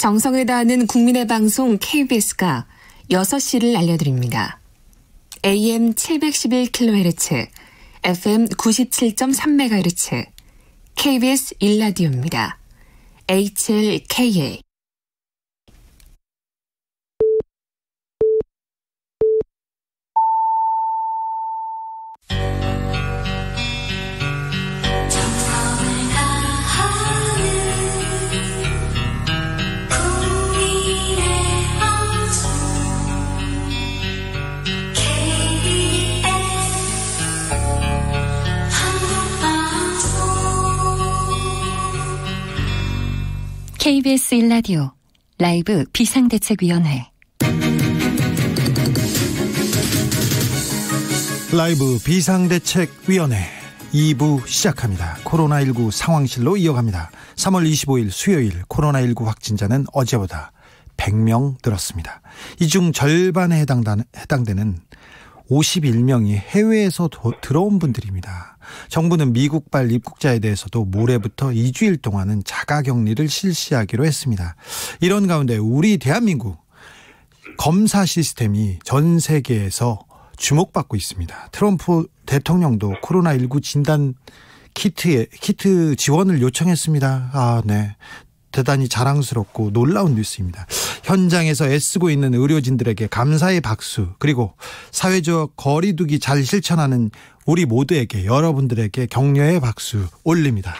정성을 다하는 국민의 방송 KBS가 6시를 알려드립니다. AM 711kHz, FM 97.3MHz, KBS 1라디오입니다. HLKA. KBS 1라디오 라이브 비상대책위원회 라이브 비상대책위원회 2부 시작합니다. 코로나19 상황실로 이어갑니다. 3월 25일 수요일 코로나19 확진자는 어제보다 100명 늘었습니다. 이 중 절반에 해당되는 51명이 해외에서 들어온 분들입니다. 정부는 미국발 입국자에 대해서도 모레부터 2주일 동안은 자가격리를 실시하기로 했습니다. 이런 가운데 우리 대한민국 검사 시스템이 전 세계에서 주목받고 있습니다. 트럼프 대통령도 코로나19 진단 키트 지원을 요청했습니다. 네. 대단히 자랑스럽고 놀라운 뉴스입니다. 현장에서 애쓰고 있는 의료진들에게 감사의 박수, 그리고 사회적 거리두기 잘 실천하는 우리 모두에게, 여러분들에게 격려의 박수 올립니다.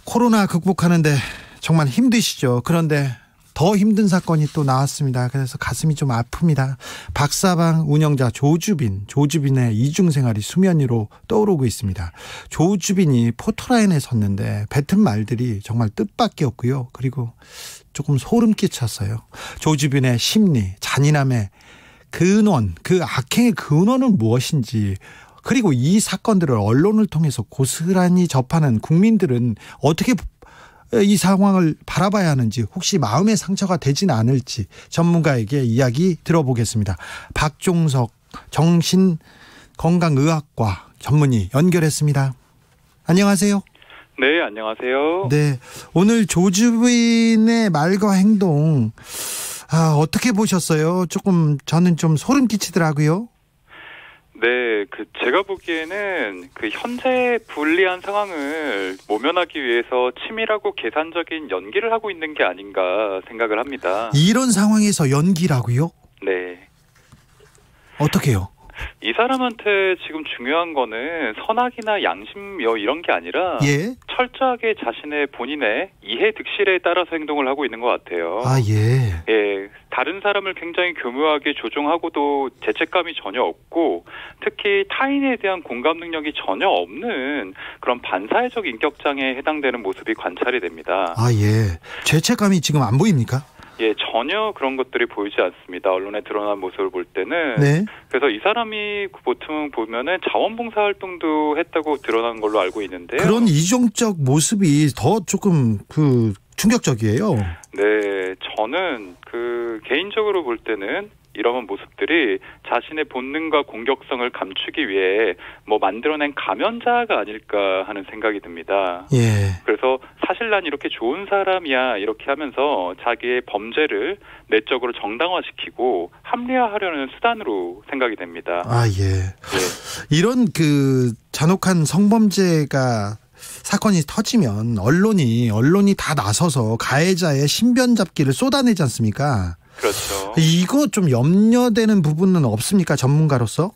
코로나 극복하는데 정말 힘드시죠? 그런데 더 힘든 사건이 또 나왔습니다. 그래서 가슴이 좀 아픕니다. 박사방 운영자 조주빈의 이중생활이 수면 위로 떠오르고 있습니다. 조주빈이 포토라인에 섰는데 뱉은 말들이 정말 뜻밖이었고요. 그리고 조금 소름 끼쳤어요. 조주빈의 심리, 잔인함의 근원, 그 악행의 근원은 무엇인지, 그리고 이 사건들을 언론을 통해서 고스란히 접하는 국민들은 어떻게 이 상황을 바라봐야 하는지, 혹시 마음의 상처가 되진 않을지 전문가에게 이야기 들어보겠습니다. 박종석 정신건강의학과 전문의 연결했습니다. 안녕하세요. 네, 안녕하세요. 네, 오늘 조주빈의 말과 행동 어떻게 보셨어요? 저는 좀 소름 끼치더라고요. 네, 제가 보기에는 현재 불리한 상황을 모면하기 위해서 치밀하고 계산적인 연기를 하고 있는 게 아닌가 생각을 합니다. 이런 상황에서 연기라고요? 네. 어떻게요? 이 사람한테 지금 중요한 거는 선악이나 양심 이런 게 아니라 철저하게 본인의 이해 득실에 따라서 행동을 하고 있는 것 같아요. 예, 다른 사람을 굉장히 교묘하게 조종하고도 죄책감이 전혀 없고, 특히 타인에 대한 공감 능력이 전혀 없는 그런 반사회적 인격장애에 해당되는 모습이 관찰이 됩니다. 죄책감이 지금 안 보입니까? 예, 전혀 그런 것들이 보이지 않습니다. 언론에 드러난 모습을 볼 때는. 네. 그래서 이 사람이 보통 보면은 자원봉사 활동도 했다고 드러난 걸로 알고 있는데요. 그런 이중적 모습이 더 조금 충격적이에요. 네, 저는 개인적으로 볼 때는 이런 모습들이 자신의 본능과 공격성을 감추기 위해 만들어낸 가면자가 아닐까 하는 생각이 듭니다. 그래서 사실 난 이렇게 좋은 사람이야 이렇게 하면서 자기의 범죄를 내적으로 정당화시키고 합리화하려는 수단으로 생각이 됩니다. 이런 잔혹한 성범죄가 사건이 터지면 언론이 다 나서서 가해자의 신변 잡기를 쏟아내지 않습니까? 그렇죠. 이거 좀 염려되는 부분은 없습니까, 전문가로서?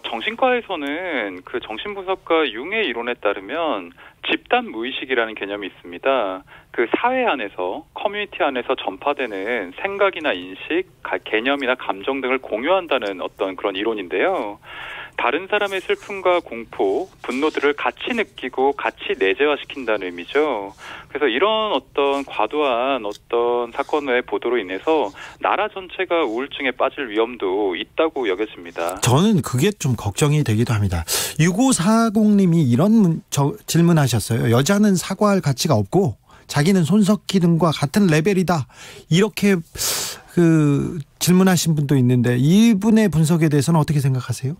정신과에서는 정신분석가 융의 이론에 따르면 집단 무의식이라는 개념이 있습니다. 사회 안에서, 커뮤니티 안에서 전파되는 생각이나 인식, 개념이나 감정 등을 공유한다는 어떤 그런 이론인데요. 다른 사람의 슬픔과 공포, 분노들을 같이 느끼고 같이 내재화시킨다는 의미죠. 그래서 이런 어떤 과도한 어떤 사건의 보도로 인해서 나라 전체가 우울증에 빠질 위험도 있다고 여겨집니다. 저는 그게 좀 걱정이 되기도 합니다. 6540님이 이런 질문하셨어요. 여자는 사과할 가치가 없고 자기는 손석희 등과 같은 레벨이다. 이렇게 질문하신 분도 있는데 이분의 분석에 대해서는 어떻게 생각하세요?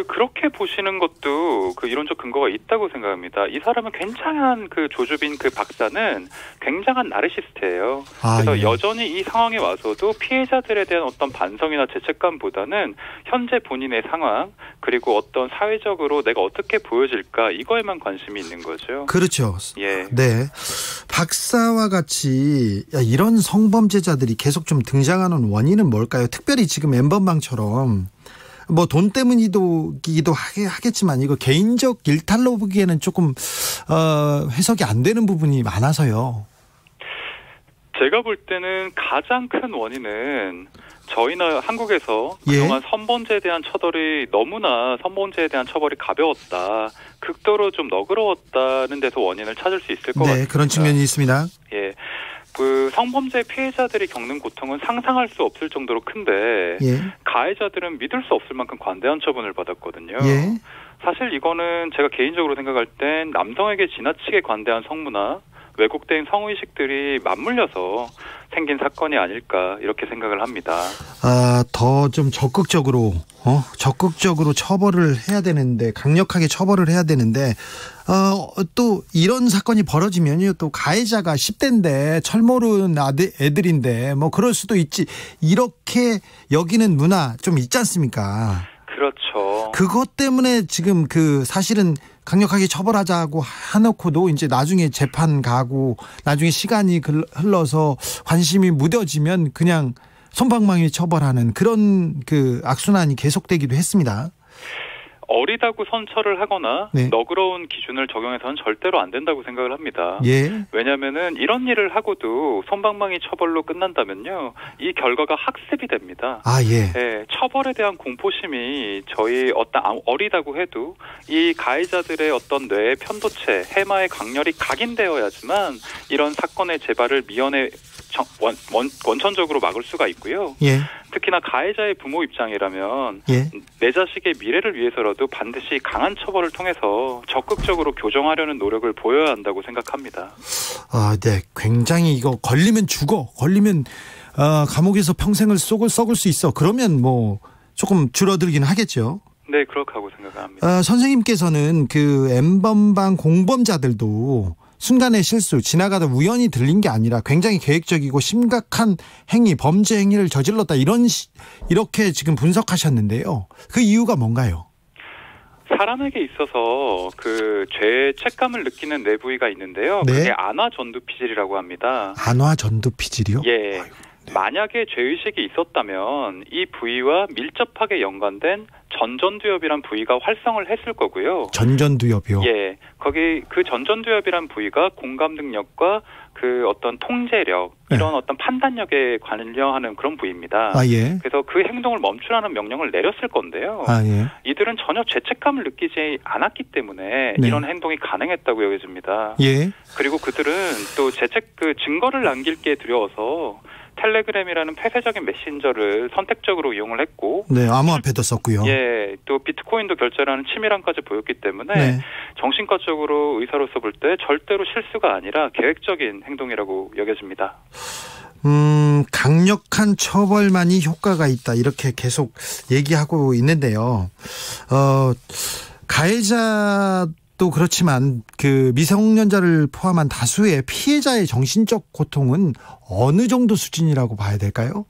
그렇게 보시는 것도 이론적 근거가 있다고 생각합니다. 이 사람은 굉장한 조주빈 박사는 굉장한 나르시스트예요. 그래서 예. 여전히 이 상황에 와서도 피해자들에 대한 어떤 반성이나 죄책감보다는 현재 본인의 상황 그리고 어떤 사회적으로 내가 어떻게 보여질까 이거에만 관심이 있는 거죠. 그렇죠. 예. 네. 박사와 같이 이런 성범죄자들이 계속 좀 등장하는 원인은 뭘까요? 특별히 지금 엠번방처럼 뭐 돈 때문이기도 하겠지만 이거 개인적 일탈로 보기에는 조금 해석이 안 되는 부분이 많아서요. 제가 볼 때는 가장 큰 원인은 저희나 한국에서 그동안 성범죄에 대한 성범죄에 대한 처벌이 가벼웠다. 극도로 좀 너그러웠다는 데서 원인을 찾을 수 있을 것 같습니다. 네, 그런 측면이 있습니다. 예. 성범죄 피해자들이 겪는 고통은 상상할 수 없을 정도로 큰데 가해자들은 믿을 수 없을 만큼 관대한 처분을 받았거든요. 사실 이거는 제가 개인적으로 생각할 땐 남성에게 지나치게 관대한 성문화, 왜곡된 성의식들이 맞물려서 생긴 사건이 아닐까 이렇게 생각을 합니다. 더 좀 적극적으로 처벌을 해야 되는데 강력하게 처벌을 해야 되는데 또 이런 사건이 벌어지면요 또 가해자가 10대인데 철모르는 애들인데 뭐 그럴 수도 있지 이렇게 여기는 문화 좀 있지 않습니까? 그렇죠. 그것 때문에 지금 사실은 강력하게 처벌하자고 해놓고도 이제 나중에 재판 가고 나중에 시간이 흘러서 관심이 무뎌지면 그냥 솜방망이 처벌하는 그런 악순환이 계속되기도 했습니다. 어리다고 선처를 하거나 너그러운 기준을 적용해서는 절대로 안 된다고 생각을 합니다. 왜냐하면은 이런 일을 하고도 솜방망이 처벌로 끝난다면요, 이 결과가 학습이 됩니다. 처벌에 대한 공포심이 저희 어리다고 해도 이 가해자들의 어떤 뇌의 편도체, 해마에 강렬히 각인되어야지만 이런 사건의 재발을 미연에 원천적으로 막을 수가 있고요. 특히나 가해자의 부모 입장이라면 내 자식의 미래를 위해서라도 반드시 강한 처벌을 통해서 적극적으로 교정하려는 노력을 보여야 한다고 생각합니다. 네. 굉장히 이거 걸리면 죽어. 걸리면 감옥에서 평생을 썩을 수 있어. 그러면 뭐 조금 줄어들긴 하겠죠. 네, 그렇다고 생각합니다. 선생님께서는 N번방 공범자들도 순간의 실수, 지나가다 우연히 들린 게 아니라 굉장히 계획적이고 심각한 범죄 행위를 저질렀다 이렇게 지금 분석하셨는데요. 그 이유가 뭔가요? 사람에게 있어서 죄책감을 느끼는 뇌 부위가 있는데요. 그게 안화전두피질이라고 합니다. 안화전두피질이요? 만약에 죄의식이 있었다면 이 부위와 밀접하게 연관된 전전두엽이란 부위가 활성을 했을 거고요. 전전두엽이요? 거기 전전두엽이란 부위가 공감 능력과 어떤 통제력, 이런 어떤 판단력에 관여하는 그런 부위입니다. 그래서 그 행동을 멈추라는 명령을 내렸을 건데요. 이들은 전혀 죄책감을 느끼지 않았기 때문에 이런 행동이 가능했다고 여겨집니다. 그리고 그들은 또 증거를 남길 게 두려워서 텔레그램이라는 폐쇄적인 메신저를 선택적으로 이용을 했고 암호화폐도 썼고요. 또 비트코인도 결제라는 치밀함까지 보였기 때문에 정신과적으로 의사로서 볼 때 절대로 실수가 아니라 계획적인 행동이라고 여겨집니다. 강력한 처벌만이 효과가 있다 이렇게 계속 얘기하고 있는데요. 가해자도 그렇지만 미성년자를 포함한 다수의 피해자의 정신적 고통은 어느 정도 수준이라고 봐야 될까요?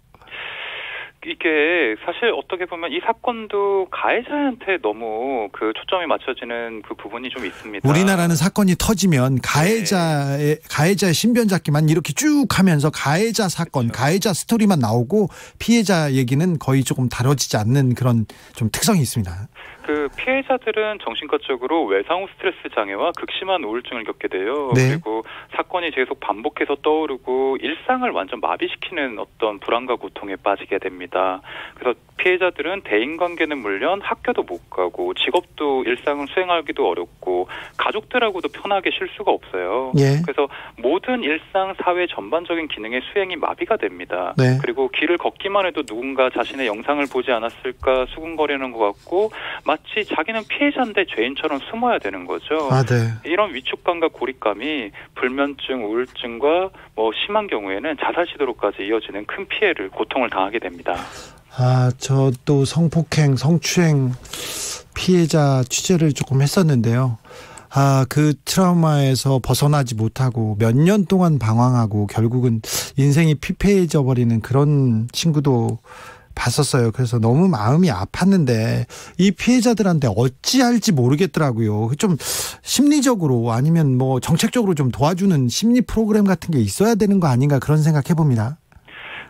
이게 사실 어떻게 보면 이 사건도 가해자한테 너무 초점이 맞춰지는 부분이 좀 있습니다. 우리나라는 사건이 터지면 가해자의 신변잡기만 이렇게 쭉 하면서 가해자 사건, 가해자 스토리만 나오고 피해자 얘기는 거의 조금 다뤄지지 않는 그런 좀 특성이 있습니다. 피해자들은 정신과적으로 외상후 스트레스 장애와 극심한 우울증을 겪게 돼요. 그리고 사건이 계속 반복해서 떠오르고 일상을 완전 마비시키는 어떤 불안과 고통에 빠지게 됩니다. 그래서 피해자들은 대인관계는 물론 학교도 못 가고 직업도 일상을 수행하기도 어렵고 가족들하고도 편하게 쉴 수가 없어요. 그래서 모든 일상 사회 전반적인 기능의 수행이 마비가 됩니다. 그리고 길을 걷기만 해도 누군가 자신의 영상을 보지 않았을까 수군거리는 것 같고 마치 자기는 피해자인데 죄인처럼 숨어야 되는 거죠. 이런 위축감과 고립감이 불면증, 우울증과 심한 경우에는 자살 시도로까지 이어지는 큰 고통을 당하게 됩니다. 저도 성폭행, 성추행 피해자 취재를 조금 했었는데요. 그 트라우마에서 벗어나지 못하고 몇 년 동안 방황하고 결국은 인생이 피폐해져 버리는 그런 친구도 봤었어요. 그래서 너무 마음이 아팠는데 이 피해자들한테 어찌할지 모르겠더라고요. 좀 심리적으로 아니면 뭐 정책적으로 좀 도와주는 심리 프로그램 같은 게 있어야 되는 거 아닌가 그런 생각해 봅니다.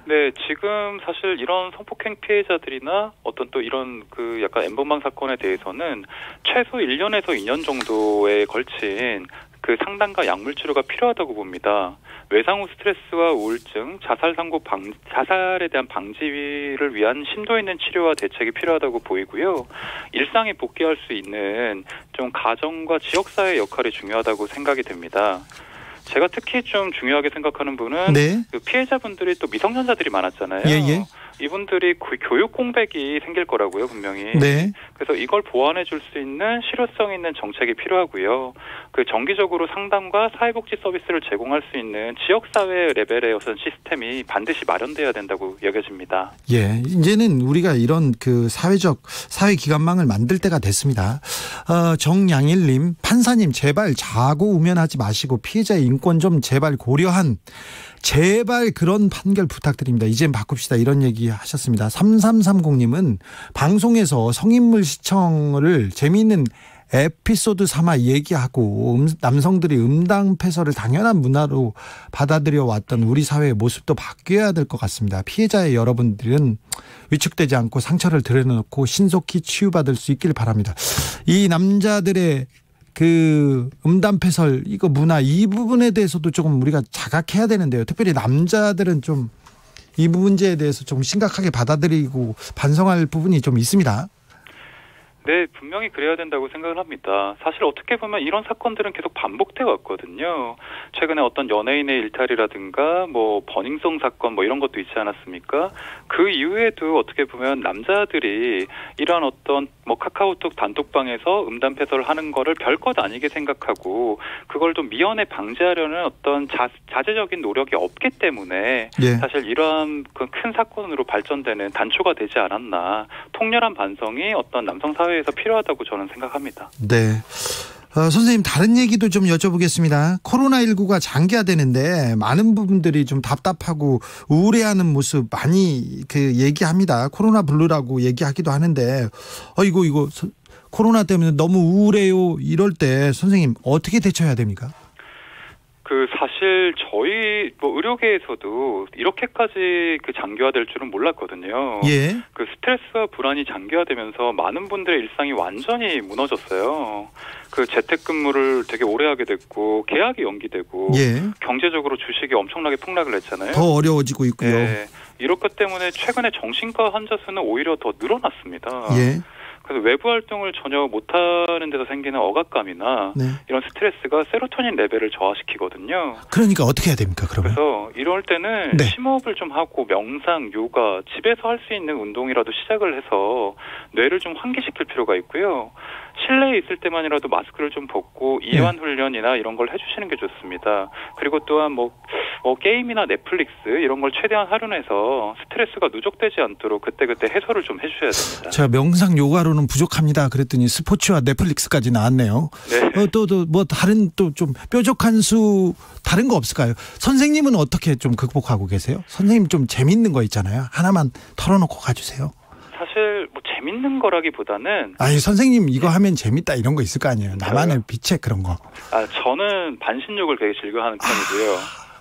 네, 지금 사실 이런 성폭행 피해자들이나 어떤 또 이런 그 약간 N번방 사건에 대해서는 최소 1년에서 2년 정도에 걸친 그 상담과 약물 치료가 필요하다고 봅니다. 외상 후 스트레스와 우울증, 자살에 대한 방지를 위한 심도 있는 치료와 대책이 필요하다고 보이고요. 일상에 복귀할 수 있는 좀 가정과 지역사회의 역할이 중요하다고 생각이 됩니다. 제가 특히 좀 중요하게 생각하는 분은 네. 그 피해자분들이 또 미성년자들이 많았잖아요. 예. 이분들이 교육 공백이 생길 거라고요, 분명히. 네. 그래서 이걸 보완해 줄 수 있는 실효성 있는 정책이 필요하고요. 그 정기적으로 상담과 사회복지 서비스를 제공할 수 있는 지역사회 레벨의 어떤 시스템이 반드시 마련돼야 된다고 여겨집니다. 예, 이제는 우리가 이런 그 사회 기관망을 만들 때가 됐습니다. 정양일님, 판사님 제발 자고 우면하지 마시고 피해자의 인권 좀 제발 고려한 제발 그런 판결 부탁드립니다. 이젠 바꿉시다. 이런 얘기 하셨습니다. 3330님은 방송에서 성인물 시청을 재미있는 에피소드 삼아 얘기하고 남성들이 음담패설을 당연한 문화로 받아들여 왔던 우리 사회의 모습도 바뀌어야 될 것 같습니다. 피해자의 여러분들은 위축되지 않고 상처를 드러내놓고 신속히 치유받을 수 있길 바랍니다. 이 남자들의 그 음담패설 이거 문화 이 부분에 대해서도 조금 우리가 자각해야 되는데요. 특별히 남자들은 좀 이 문제에 대해서 좀 심각하게 받아들이고 반성할 부분이 좀 있습니다. 네, 분명히 그래야 된다고 생각을 합니다. 사실 어떻게 보면 이런 사건들은 계속 반복돼 왔거든요. 최근에 어떤 연예인의 일탈이라든가 뭐 버닝썬 사건 뭐 이런 것도 있지 않았습니까? 그 이후에도 어떻게 보면 남자들이 이런 어떤 뭐 카카오톡 단톡방에서 음담패설을 하는 거를 별것 아니게 생각하고 그걸 좀 미연에 방지하려는 어떤 자제적인 노력이 없기 때문에 사실 이러한 그 큰 사건으로 발전되는 단초가 되지 않았나. 통렬한 반성이 어떤 남성 사회에서 필요하다고 저는 생각합니다. 네. 선생님 다른 얘기도 좀 여쭤보겠습니다. 코로나19가 장기화되는데 많은 부분들이 좀 답답하고 우울해하는 모습 많이 그 얘기합니다. 코로나 블루라고 얘기하기도 하는데 이거 코로나 때문에 너무 우울해요. 이럴 때 선생님 어떻게 대처해야 됩니까? 그 사실 저희 뭐 의료계에서도 이렇게까지 그 장기화될 줄은 몰랐거든요. 예. 그 스트레스와 불안이 장기화되면서 많은 분들의 일상이 완전히 무너졌어요. 그 재택근무를 되게 오래 하게 됐고 계약이 연기되고 경제적으로 주식이 엄청나게 폭락을 했잖아요. 더 어려워지고 있고요. 네. 이렇기 때문에 최근에 정신과 환자 수는 오히려 더 늘어났습니다. 그래서 외부 활동을 전혀 못하는 데서 생기는 억압감이나 이런 스트레스가 세로토닌 레벨을 저하시키거든요. 그러니까 어떻게 해야 됩니까? 그러면? 그래서 이럴 때는 심호흡을 좀 하고 명상, 요가, 집에서 할 수 있는 운동이라도 시작을 해서 뇌를 좀 환기시킬 필요가 있고요. 실내에 있을 때만이라도 마스크를 좀 벗고 이완 훈련이나 이런 걸 해주시는 게 좋습니다. 그리고 또한 뭐 게임이나 넷플릭스 이런 걸 최대한 활용해서 스트레스가 누적되지 않도록 그때그때 해소를 좀 해주셔야 됩니다. 제가 명상 요가로는 부족합니다. 그랬더니 스포츠와 넷플릭스까지 나왔네요. 네. 또 뭐 다른 또 좀 뾰족한 수 다른 거 없을까요? 선생님은 어떻게 좀 극복하고 계세요? 선생님 좀 재밌는 거 있잖아요. 하나만 털어놓고 가주세요. 사실 뭐 재밌는 거라기보다는 선생님 이거 하면 재밌다 이런 거 있을 거 아니에요. 나만의 빛의 그런 거. 저는 반신욕을 되게 즐겨하는 편이고요.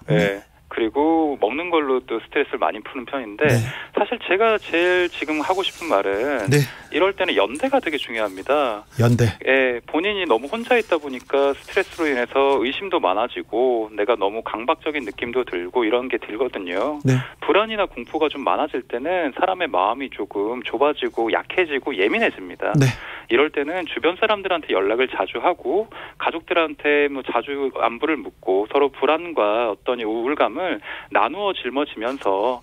네. 그리고 먹는 걸로 또 스트레스를 많이 푸는 편인데 사실 제가 제일 지금 하고 싶은 말은 이럴 때는 연대가 되게 중요합니다. 연대. 본인이 너무 혼자 있다 보니까 스트레스로 인해서 의심도 많아지고 내가 너무 강박적인 느낌도 들고 이런 게 들거든요. 불안이나 공포가 좀 많아질 때는 사람의 마음이 조금 좁아지고 약해지고 예민해집니다. 이럴 때는 주변 사람들한테 연락을 자주 하고 가족들한테 뭐 자주 안부를 묻고 서로 불안과 어떤 우울감을 나누어 짊어지면서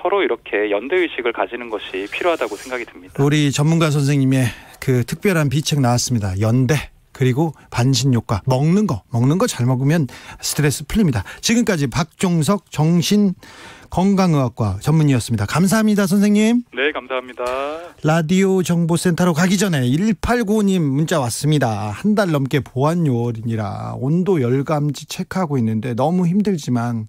서로 이렇게 연대의식을 가지는 것이 필요하다고 생각이 듭니다. 우리 전문가 선생님의 그 특별한 비책 나왔습니다. 연대. 그리고 반신욕과 먹는 거 잘 먹으면 스트레스 풀립니다. 지금까지 박종석 정신건강의학과 전문의였습니다. 감사합니다, 선생님. 네, 감사합니다. 라디오 정보센터로 가기 전에 1895님 문자 왔습니다. 한 달 넘게 보안요원이라 온도 열감지 체크하고 있는데 너무 힘들지만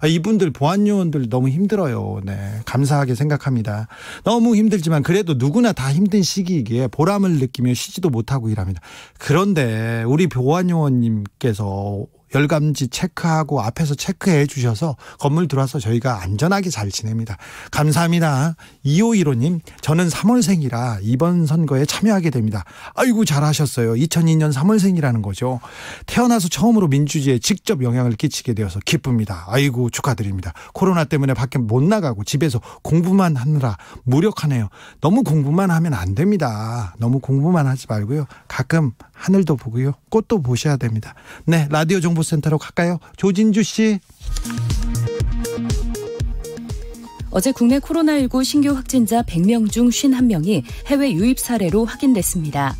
이분들 보안요원들 너무 힘들어요. 네, 감사하게 생각합니다. 너무 힘들지만 그래도 누구나 다 힘든 시기이기에 보람을 느끼며 쉬지도 못하고 일합니다. 그런데 우리 보안요원님께서 열감지 체크하고 앞에서 체크해 주셔서 건물 들어와서 저희가 안전하게 잘 지냅니다. 감사합니다. 2515님, 저는 3월생이라 이번 선거에 참여하게 됩니다. 아이고 잘하셨어요. 2002년 3월생이라는 거죠. 태어나서 처음으로 민주주의에 직접 영향을 끼치게 되어서 기쁩니다. 아이고 축하드립니다. 코로나 때문에 밖에 못 나가고 집에서 공부만 하느라 무력하네요. 너무 공부만 하면 안 됩니다. 너무 공부만 하지 말고요. 가끔 하늘도 보고요. 꽃도 보셔야 됩니다. 네, 라디오 정보센터로 갈까요? 조진주 씨. 어제 국내 코로나19 신규 확진자 100명 중 51명이 해외 유입 사례로 확인됐습니다.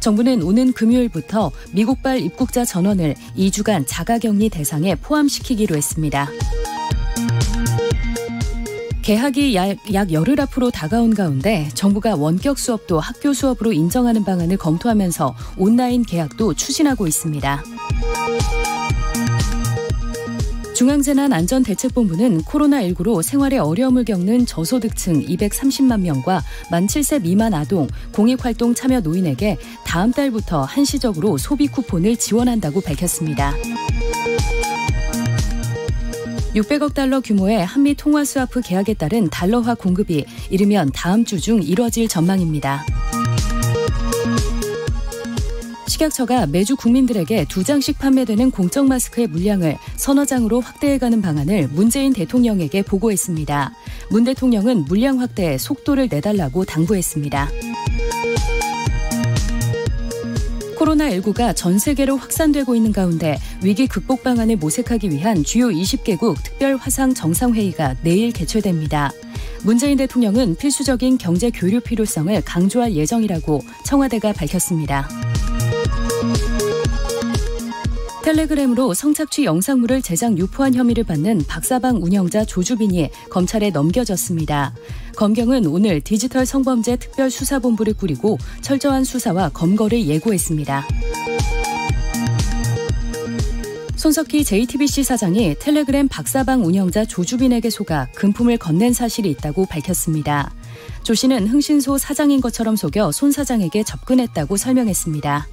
정부는 오는 금요일부터 미국발 입국자 전원을 2주간 자가격리 대상에 포함시키기로 했습니다. 개학이 약 열흘 앞으로 다가온 가운데 정부가 원격 수업도 학교 수업으로 인정하는 방안을 검토하면서 온라인 개학도 추진하고 있습니다. 중앙재난안전대책본부는 코로나19로 생활에 어려움을 겪는 저소득층 230만 명과 만 7세 미만 아동, 공익활동 참여 노인에게 다음 달부터 한시적으로 소비 쿠폰을 지원한다고 밝혔습니다. 600억 달러 규모의 한미 통화 스와프 계약에 따른 달러화 공급이 이르면 다음 주 중 이뤄질 전망입니다. 식약처가 매주 국민들에게 2장씩 판매되는 공적 마스크의 물량을 서너 장으로 확대해가는 방안을 문재인 대통령에게 보고했습니다. 문 대통령은 물량 확대에 속도를 내달라고 당부했습니다. 코로나19가 전 세계로 확산되고 있는 가운데 위기 극복 방안을 모색하기 위한 주요 20개국 특별 화상 정상회의가 내일 개최됩니다. 문재인 대통령은 필수적인 경제 교류 필요성을 강조할 예정이라고 청와대가 밝혔습니다. 텔레그램으로 성착취 영상물을 제작 유포한 혐의를 받는 박사방 운영자 조주빈이 검찰에 넘겨졌습니다. 검경은 오늘 디지털 성범죄 특별수사본부를 꾸리고 철저한 수사와 검거를 예고했습니다. 손석희 JTBC 사장이 텔레그램 박사방 운영자 조주빈에게 속아 금품을 건넨 사실이 있다고 밝혔습니다. 조 씨는 흥신소 사장인 것처럼 속여 손 사장에게 접근했다고 설명했습니다.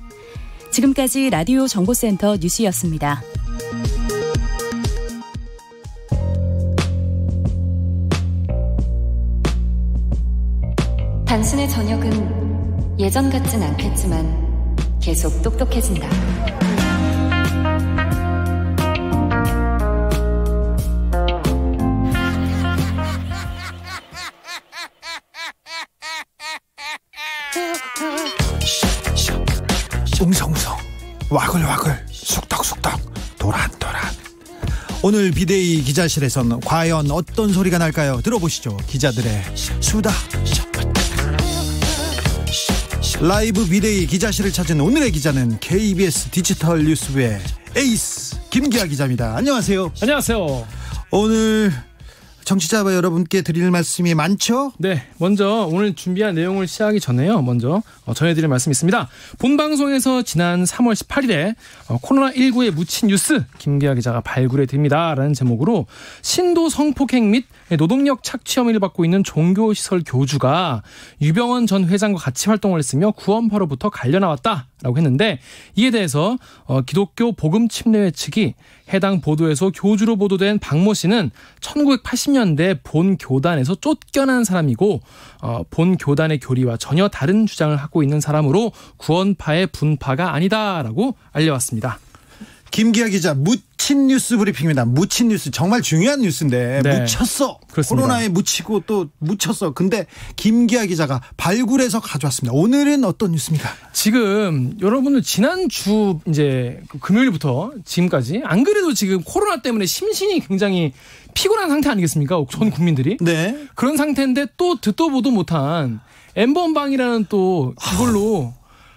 지금까지 라디오 정보센터 뉴스였습니다. 당신의 저녁은 예전 같진 않겠지만 계속 똑똑해진다. 웅성웅성 와글와글 쑥덕쑥덕 도란도란. 오늘 비데이 기자실에서는 과연 어떤 소리가 날까요? 들어보시죠. 기자들의 수다. 라이브 비데이 기자실을 찾은 오늘의 기자는 KBS 디지털 뉴스부의 에이스 김기아 기자입니다. 안녕하세요. 안녕하세요. 오늘 청취자 여러분께 드릴 말씀이 많죠? 네, 먼저 오늘 준비한 내용을 시작하기 전에요. 먼저 전해드릴 말씀이 있습니다. 본방송에서 지난 3월 18일에 코로나19에 묻힌 뉴스 김기아 기자가 발굴해드립니다라는 제목으로 신도 성폭행 및 노동력 착취 혐의를 받고 있는 종교시설 교주가 유병원 전 회장과 같이 활동을 했으며 구원파로부터 갈려나왔다라고 했는데, 이에 대해서 기독교 복음침례회 측이 해당 보도에서 교주로 보도된 박모 씨는 1980년대 본 교단에서 쫓겨난 사람이고 본 교단의 교리와 전혀 다른 주장을 하고 있는 사람으로 구원파의 분파가 아니다라고 알려왔습니다. 김기아 기자, 묻힌 뉴스 브리핑입니다. 묻힌 뉴스 정말 중요한 뉴스인데 네. 묻혔어. 그렇습니다. 코로나에 묻히고 또 묻혔어. 근데 김기아 기자가 발굴해서 가져왔습니다. 오늘은 어떤 뉴스입니까? 지금 여러분들 지난주 이제 금요일부터 지금까지 안 그래도 지금 코로나 때문에 심신이 굉장히 피곤한 상태 아니겠습니까? 전 국민들이. 네. 그런 상태인데 또 듣도 보도 못한 N번방이라는 또 이걸로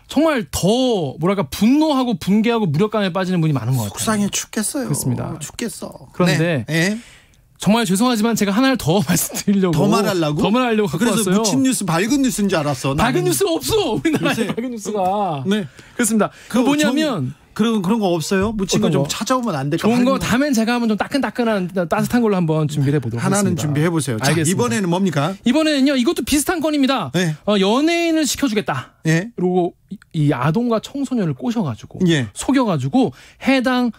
정말 더 뭐랄까 분노하고 분개하고 무력감에 빠지는 분이 많은 것 같아요. 속상해 죽겠어요. 그렇습니다. 죽겠어. 그런데 네. 정말 죄송하지만 제가 하나를 더 말씀드리려고 더 말하려고 갖고 그래서 왔어요. 묻힌 뉴스 밝은 뉴스인 줄 알았어. 밝은 뉴스가 없어. 우리나라에 밝은 뉴스가. 네. 그렇습니다. 그 뭐냐면 그런 거 없어요? 묻힌 거 좀 찾아오면 안 될까? 좋은 거 다음엔 제가 한번 좀 따끈따끈한 따뜻한 걸로 한번 준비를 해보도록 하겠습니다. 하나는 준비해 보세요. 자, 이번에는 뭡니까? 이번에는요. 이것도 비슷한 건입니다. 네. 연예인을 시켜주겠다. 네. 그리고 이 아동과 청소년을 꼬셔가지고 예. 속여가지고 해당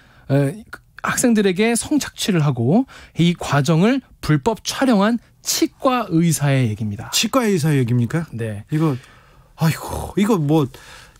학생들에게 성착취를 하고 이 과정을 불법 촬영한 치과 의사의 얘기입니다. 치과 의사의 얘기입니까? 네. 이거 뭐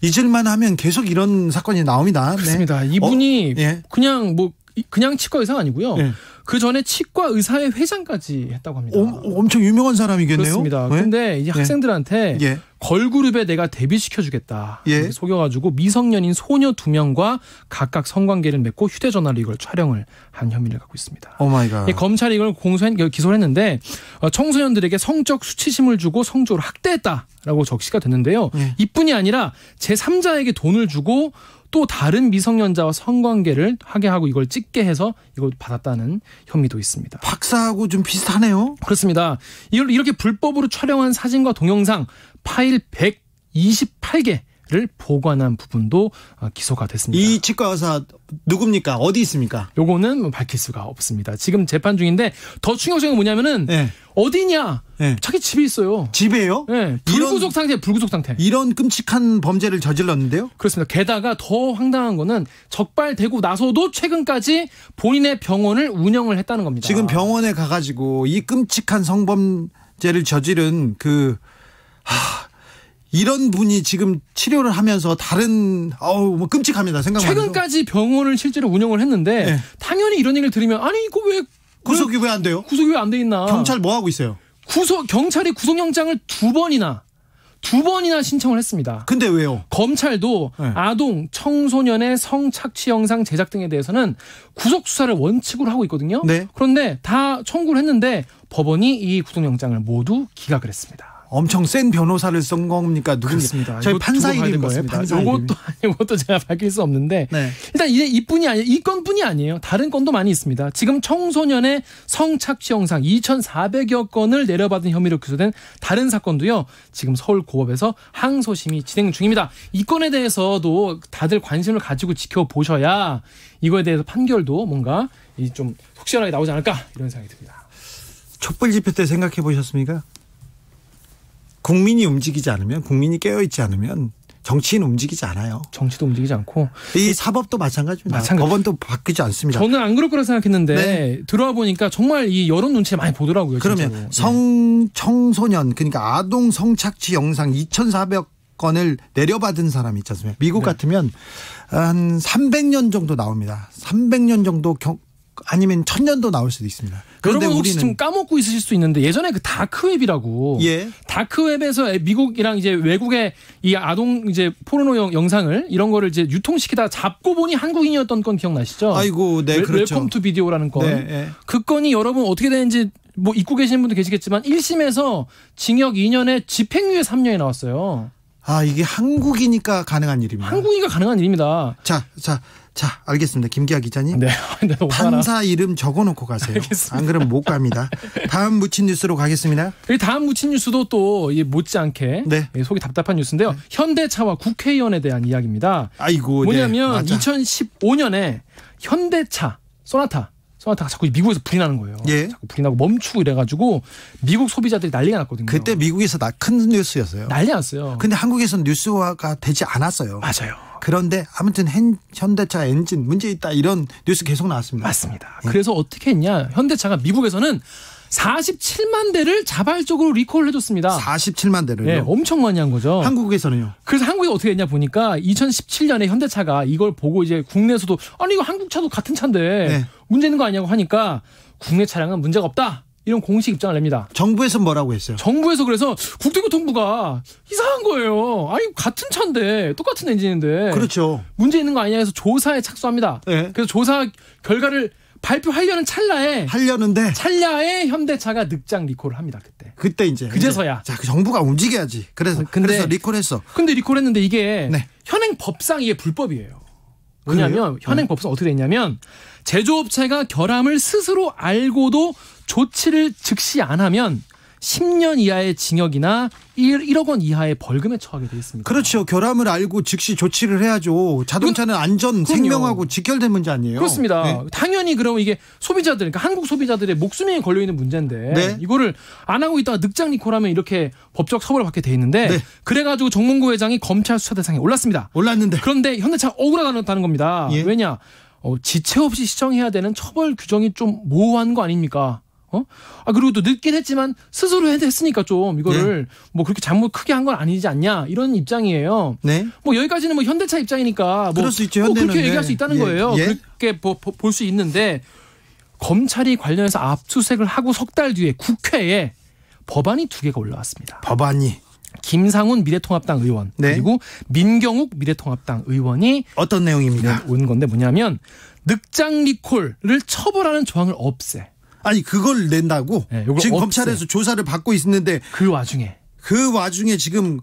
잊을만 하면 계속 이런 사건이 나옵니다. 그렇습니다. 네. 이분이 예. 그냥 치과 의사가 아니고요. 예. 그 전에 치과 의사회 회장까지 했다고 합니다. 엄청 유명한 사람이겠네요. 그렇습니다. 네? 근데 이제 학생들한테 예. 걸그룹에 내가 데뷔시켜주겠다. 예. 속여가지고 미성년인 소녀 2명과 각각 성관계를 맺고 휴대전화로 이걸 촬영을 한 혐의를 갖고 있습니다. 오 마이 갓. 검찰이 이걸 기소를 했는데 청소년들에게 성적 수치심을 주고 성적으로 학대했다라고 적시가 됐는데요. 예. 이뿐이 아니라 제3자에게 돈을 주고 또 다른 미성년자와 성관계를 하게 하고 이걸 찍게 해서 이걸 받았다는 혐의도 있습니다. 박사하고 좀 비슷하네요. 그렇습니다. 이걸 이렇게 불법으로 촬영한 사진과 동영상 파일 128개를 보관한 부분도 기소가 됐습니다. 이 치과 의사 누굽니까? 어디 있습니까? 요거는 밝힐 수가 없습니다. 지금 재판 중인데 더 충격적인 건 뭐냐면은 네. 어디냐? 네. 자기 집에 있어요. 집에요? 네, 불구속 상태. 이런 끔찍한 범죄를 저질렀는데요? 그렇습니다. 게다가 더 황당한 거는 적발되고 나서도 최근까지 본인의 병원을 운영을 했다는 겁니다. 지금 병원에 가가지고 이 끔찍한 성범죄를 저지른 이런 분이 지금 치료를 하면서 다른 뭐 끔찍합니다. 생각만 해도. 최근까지 병원을 실제로 운영을 했는데 네. 당연히 이런 얘기를 들으면 아니 이거 왜 구속이 왜 안 돼요? 구속이 왜 안 돼 있나? 경찰 뭐 하고 있어요? 경찰이 구속영장을 두 번이나 신청을 했습니다. 근데 왜요? 검찰도 네. 아동, 청소년의 성착취 영상 제작 등에 대해서는 구속 수사를 원칙으로 하고 있거든요. 네. 그런데 다 청구를 했는데 법원이 이 구속영장을 모두 기각을 했습니다. 엄청 센 변호사를 쓴 겁니까? 그렇습니다. 저희 판사 이름이 뭐예요? 판사 이름. 이것도 제가 밝힐 수 없는데 네. 일단 이제 이 건뿐이 아니에요. 다른 건도 많이 있습니다. 지금 청소년의 성착취 영상 2,400여 건을 내려받은 혐의로 기소된 다른 사건도요. 지금 서울고법에서 항소심이 진행 중입니다. 이 건에 대해서도 다들 관심을 가지고 지켜보셔야 이거에 대해서 판결도 뭔가 좀 속 시원하게 나오지 않을까 이런 생각이 듭니다. 촛불 집회 때 생각해 보셨습니까? 국민이 움직이지 않으면, 국민이 깨어있지 않으면 정치인 움직이지 않아요. 정치도 움직이지 않고 이 사법도 마찬가지입니다. 법원도 바뀌지 않습니다. 저는 안 그럴 거라 생각했는데 네. 들어와 보니까 정말 이 여론 눈치를 많이 보더라고요. 그러면 진짜로. 청소년 그러니까 아동 성착취 영상 2,400건을 내려받은 사람이 있지 않습니까? 미국 같으면 한 300년 정도 나옵니다. 300년 정도 아니면 1000년도 나올 수도 있습니다. 그런데 여러분 혹시 우리는 좀 까먹고 있으실 수 있는데 예전에 그 다크웹이라고 예. 다크웹에서 미국이랑 이제 외국의 이 아동 이제 포르노 영상을 이런 거를 이제 유통시키다가 잡고 보니 한국인이었던 건 기억나시죠? 아이고, 네, 그렇죠. 웰컴 투 비디오라는 건. 네, 네. 그 건이 여러분 어떻게 되는지 뭐 잊고 계시는 분도 계시겠지만 1심에서 징역 2년에 집행유예 3년이 나왔어요. 이게 한국이니까 가능한 일입니다. 한국이가 가능한 일입니다. 자, 알겠습니다. 김기아 기자님. 네. 판사 이름 적어놓고 가세요. 알겠습니다. 안 그러면 못 갑니다. 다음 묻힌 뉴스로 가겠습니다. 다음 묻힌 뉴스도 또 못지않게 네. 속이 답답한 뉴스인데요. 현대차와 국회의원에 대한 이야기입니다. 아이고, 뭐냐면 네, 2015년에 현대차 소나타가 자꾸 미국에서 불이 나는 거예요. 예. 자꾸 불이 나고 멈추고 이래가지고 미국 소비자들이 난리가 났거든요. 그때 미국에서 큰 뉴스였어요. 난리 났어요. 근데 한국에서는 뉴스화가 되지 않았어요. 맞아요. 그런데 아무튼 현대차 엔진 문제 있다 이런 뉴스 계속 나왔습니다. 맞습니다. 그래서 어떻게 했냐. 현대차가 미국에서는 47만 대를 자발적으로 리콜을 해줬습니다. 47만 대를요? 네, 엄청 많이 한 거죠. 한국에서는요? 그래서 한국이 어떻게 했냐 보니까 2017년에 현대차가 이걸 보고 이제 국내에서도 아니 이거 한국 차도 같은 차인데 네. 문제 있는 거 아니냐고 하니까 국내 차량은 문제가 없다. 이런 공식 입장을 냅니다. 정부에서 뭐라고 했어요? 정부에서 그래서 국토교통부가 이상한 거예요. 아니 같은 차인데 똑같은 엔진인데 그렇죠. 문제 있는 거 아니냐 해서 조사에 착수합니다. 네. 그래서 조사 결과를 발표하려는 찰나에 현대차가 늑장 리콜을 합니다. 그때 이제 그제서야 자, 그 정부가 움직여야지. 그래서 리콜했어. 근데 리콜했는데 이게 네. 현행 법상 이게 불법이에요. 왜냐하면 현행 법상 어떻게 됐냐면 제조업체가 결함을 스스로 알고도 조치를 즉시 안 하면 10년 이하의 징역이나 1억 원 이하의 벌금에 처하게 되어 있습니다. 그렇죠. 결함을 알고 즉시 조치를 해야죠. 자동차는 안전, 생명하고 직결된 문제 아니에요. 그렇습니다. 네. 당연히 그러면 이게 소비자들, 그러니까 한국 소비자들의 목숨이 걸려 있는 문제인데 네. 이거를 안 하고 있다가 늑장 리콜하면 이렇게 법적 처벌을 받게 돼 있는데 네. 그래가지고 정몽구 회장이 검찰 수사 대상에 올랐습니다. 올랐는데 그런데 현대차가 억울하다는 겁니다. 예. 왜냐? 지체 없이 시정해야 되는 처벌 규정이 좀 모호한 거 아닙니까? 그리고 또 늦긴 했지만 스스로 했으니까 좀 이거를 뭐 그렇게 잘못 크게 한 건 아니지 않냐 이런 입장이에요. 네. 뭐 여기까지는 뭐 현대차 입장이니까 뭐 그럴 수 있죠. 현대는 그렇게 얘기할 수 있다는 거예요. 그렇게 볼 수 있는데 검찰이 관련해서 압수수색을 하고 석 달 뒤에 국회에 법안이 2개가 올라왔습니다. 법안이 김상훈 미래통합당 의원 그리고 민경욱 미래통합당 의원이 어떤 내용입니다. 온 건데 뭐냐면 늑장 리콜을 처벌하는 조항을 없애. 아니 그걸 낸다고? 네, 지금 검찰에서 조사를 받고 있는데 그 와중에 지금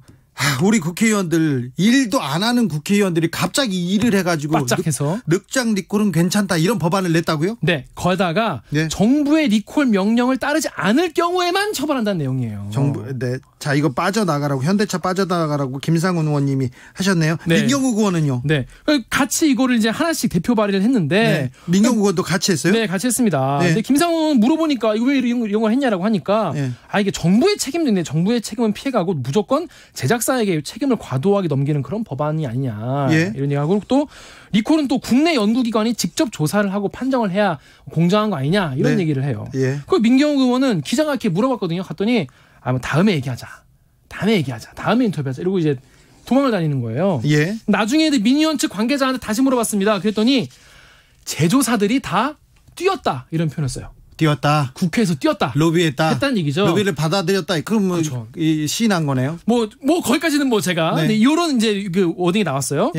우리 국회의원들 일도 안 하는 국회의원들이 갑자기 일을 해가지고 바짝해서 늑장 리콜은 괜찮다 이런 법안을 냈다고요? 네. 거기다가 네. 정부의 리콜 명령을 따르지 않을 경우에만 처벌한다는 내용이에요. 네. 자 이거 빠져나가라고 현대차 빠져나가라고 김상훈 의원님이 하셨네요. 네. 민경욱 의원은요? 네. 같이 이거를 이제 하나씩 대표 발의를 했는데 네. 민경욱 의원도 같이 했어요? 네, 같이 했습니다. 네. 근데 김상훈 물어보니까 이거 왜 이런 걸 했냐라고 하니까 네. 이게 정부의 책임도 있는데 정부의 책임은 피해가고 무조건 제작사에게 책임을 과도하게 넘기는 그런 법안이 아니냐 이런 얘기하고 또 리콜은 또 국내 연구기관이 직접 조사를 하고 판정을 해야 공정한 거 아니냐 이런 얘기를 해요. 그 민경욱 의원은 기자가 이렇게 물어봤거든요. 갔더니 뭐 다음에 얘기하자. 다음에 인터뷰하자. 이러고 이제 도망을 다니는 거예요. 나중에 미니언 측 관계자한테 다시 물어봤습니다. 그랬더니 제조사들이 다 뛰었다 이런 표현을 써요. 뛰었다. 국회에서 뛰었다. 로비했다. 했다는 얘기죠. 로비를 받아들였다. 그럼 그렇죠. 시인한 거네요. 뭐 거기까지는 뭐 제가 근데 이런 이제 그 워딩이 나왔어요.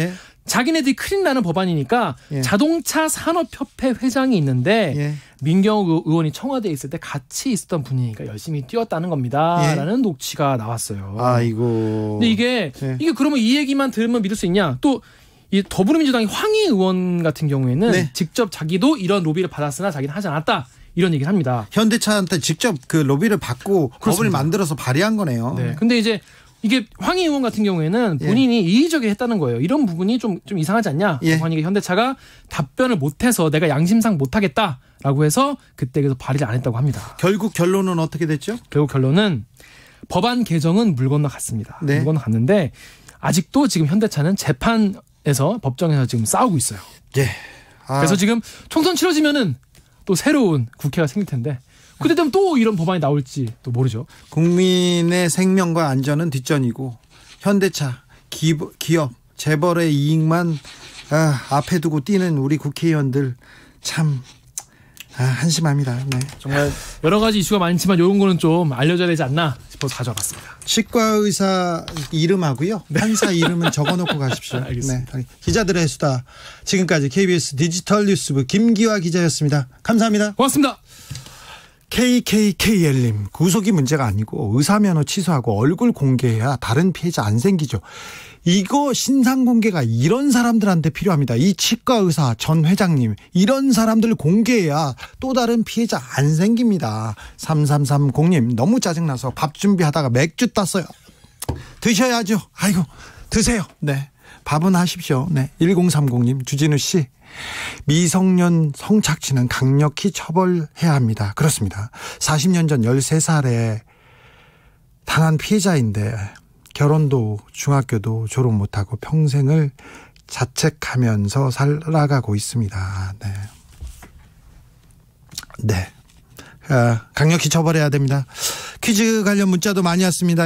자기네들이 큰일 나는 법안이니까 자동차 산업협회 회장이 있는데 민경욱 의원이 청와대에 있을 때 같이 있었던 분이니까 열심히 뛰었다는 겁니다. 라는 녹취가 나왔어요. 아이고. 근데 이게 그러면 이 얘기만 들으면 믿을 수 있냐? 또 이 더불어민주당의 황희 의원 같은 경우에는 직접 자기도 이런 로비를 받았으나 자기는 하지 않았다. 이런 얘기를 합니다. 현대차한테 직접 그 로비를 받고 그렇습니다. 법을 만들어서 발의한 거네요. 네. 근데 이제 이게 황희 의원 같은 경우에는 본인이 이의적이 했다는 거예요. 이런 부분이 좀 이상하지 않냐? 하니까 현대차가 답변을 못해서 내가 양심상 못하겠다라고 해서 그때 그래서 발의를 안 했다고 합니다. 결국 결론은 어떻게 됐죠? 결국 결론은 법안 개정은 물 건너갔습니다. 물 건너갔는데 아직도 지금 현대차는 재판에서 법정에서 지금 싸우고 있어요. 그래서 지금 총선 치러지면은 또 새로운 국회가 생길 텐데 그때 되면 또 이런 법안이 나올지 또 모르죠. 국민의 생명과 안전은 뒷전이고 현대차, 기업, 재벌의 이익만 앞에 두고 뛰는 우리 국회의원들 참 한심합니다. 네. 정말 여러 가지 이슈가 많지만 이런 거는 좀 알려져야 되지 않나 싶어서 가져와봤습니다. 치과 의사 이름하고요. 판사 이름은 적어놓고 가십시오. 알겠습니다. 네. 기자들의 수다. 지금까지 KBS 디지털 뉴스부 김기화 기자였습니다. 감사합니다. 고맙습니다. KKKL님 구속이 문제가 아니고 의사면허 취소하고 얼굴 공개해야 다른 피해자 안 생기죠. 이거 신상 공개가 이런 사람들한테 필요합니다. 이 치과 의사 전 회장님 이런 사람들 공개해야 또 다른 피해자 안 생깁니다. 3330님 너무 짜증나서 밥 준비하다가 맥주 땄어요. 드셔야죠. 아이고 드세요. 네, 밥은 하십시오. 네, 1030님 주진우 씨 미성년 성착취는 강력히 처벌해야 합니다. 그렇습니다. 40년 전 13살에 당한 피해자인데 결혼도 중학교도 졸업 못하고 평생을 자책하면서 살아가고 있습니다. 네. 강력히 처벌해야 됩니다. 퀴즈 관련 문자도 많이 왔습니다.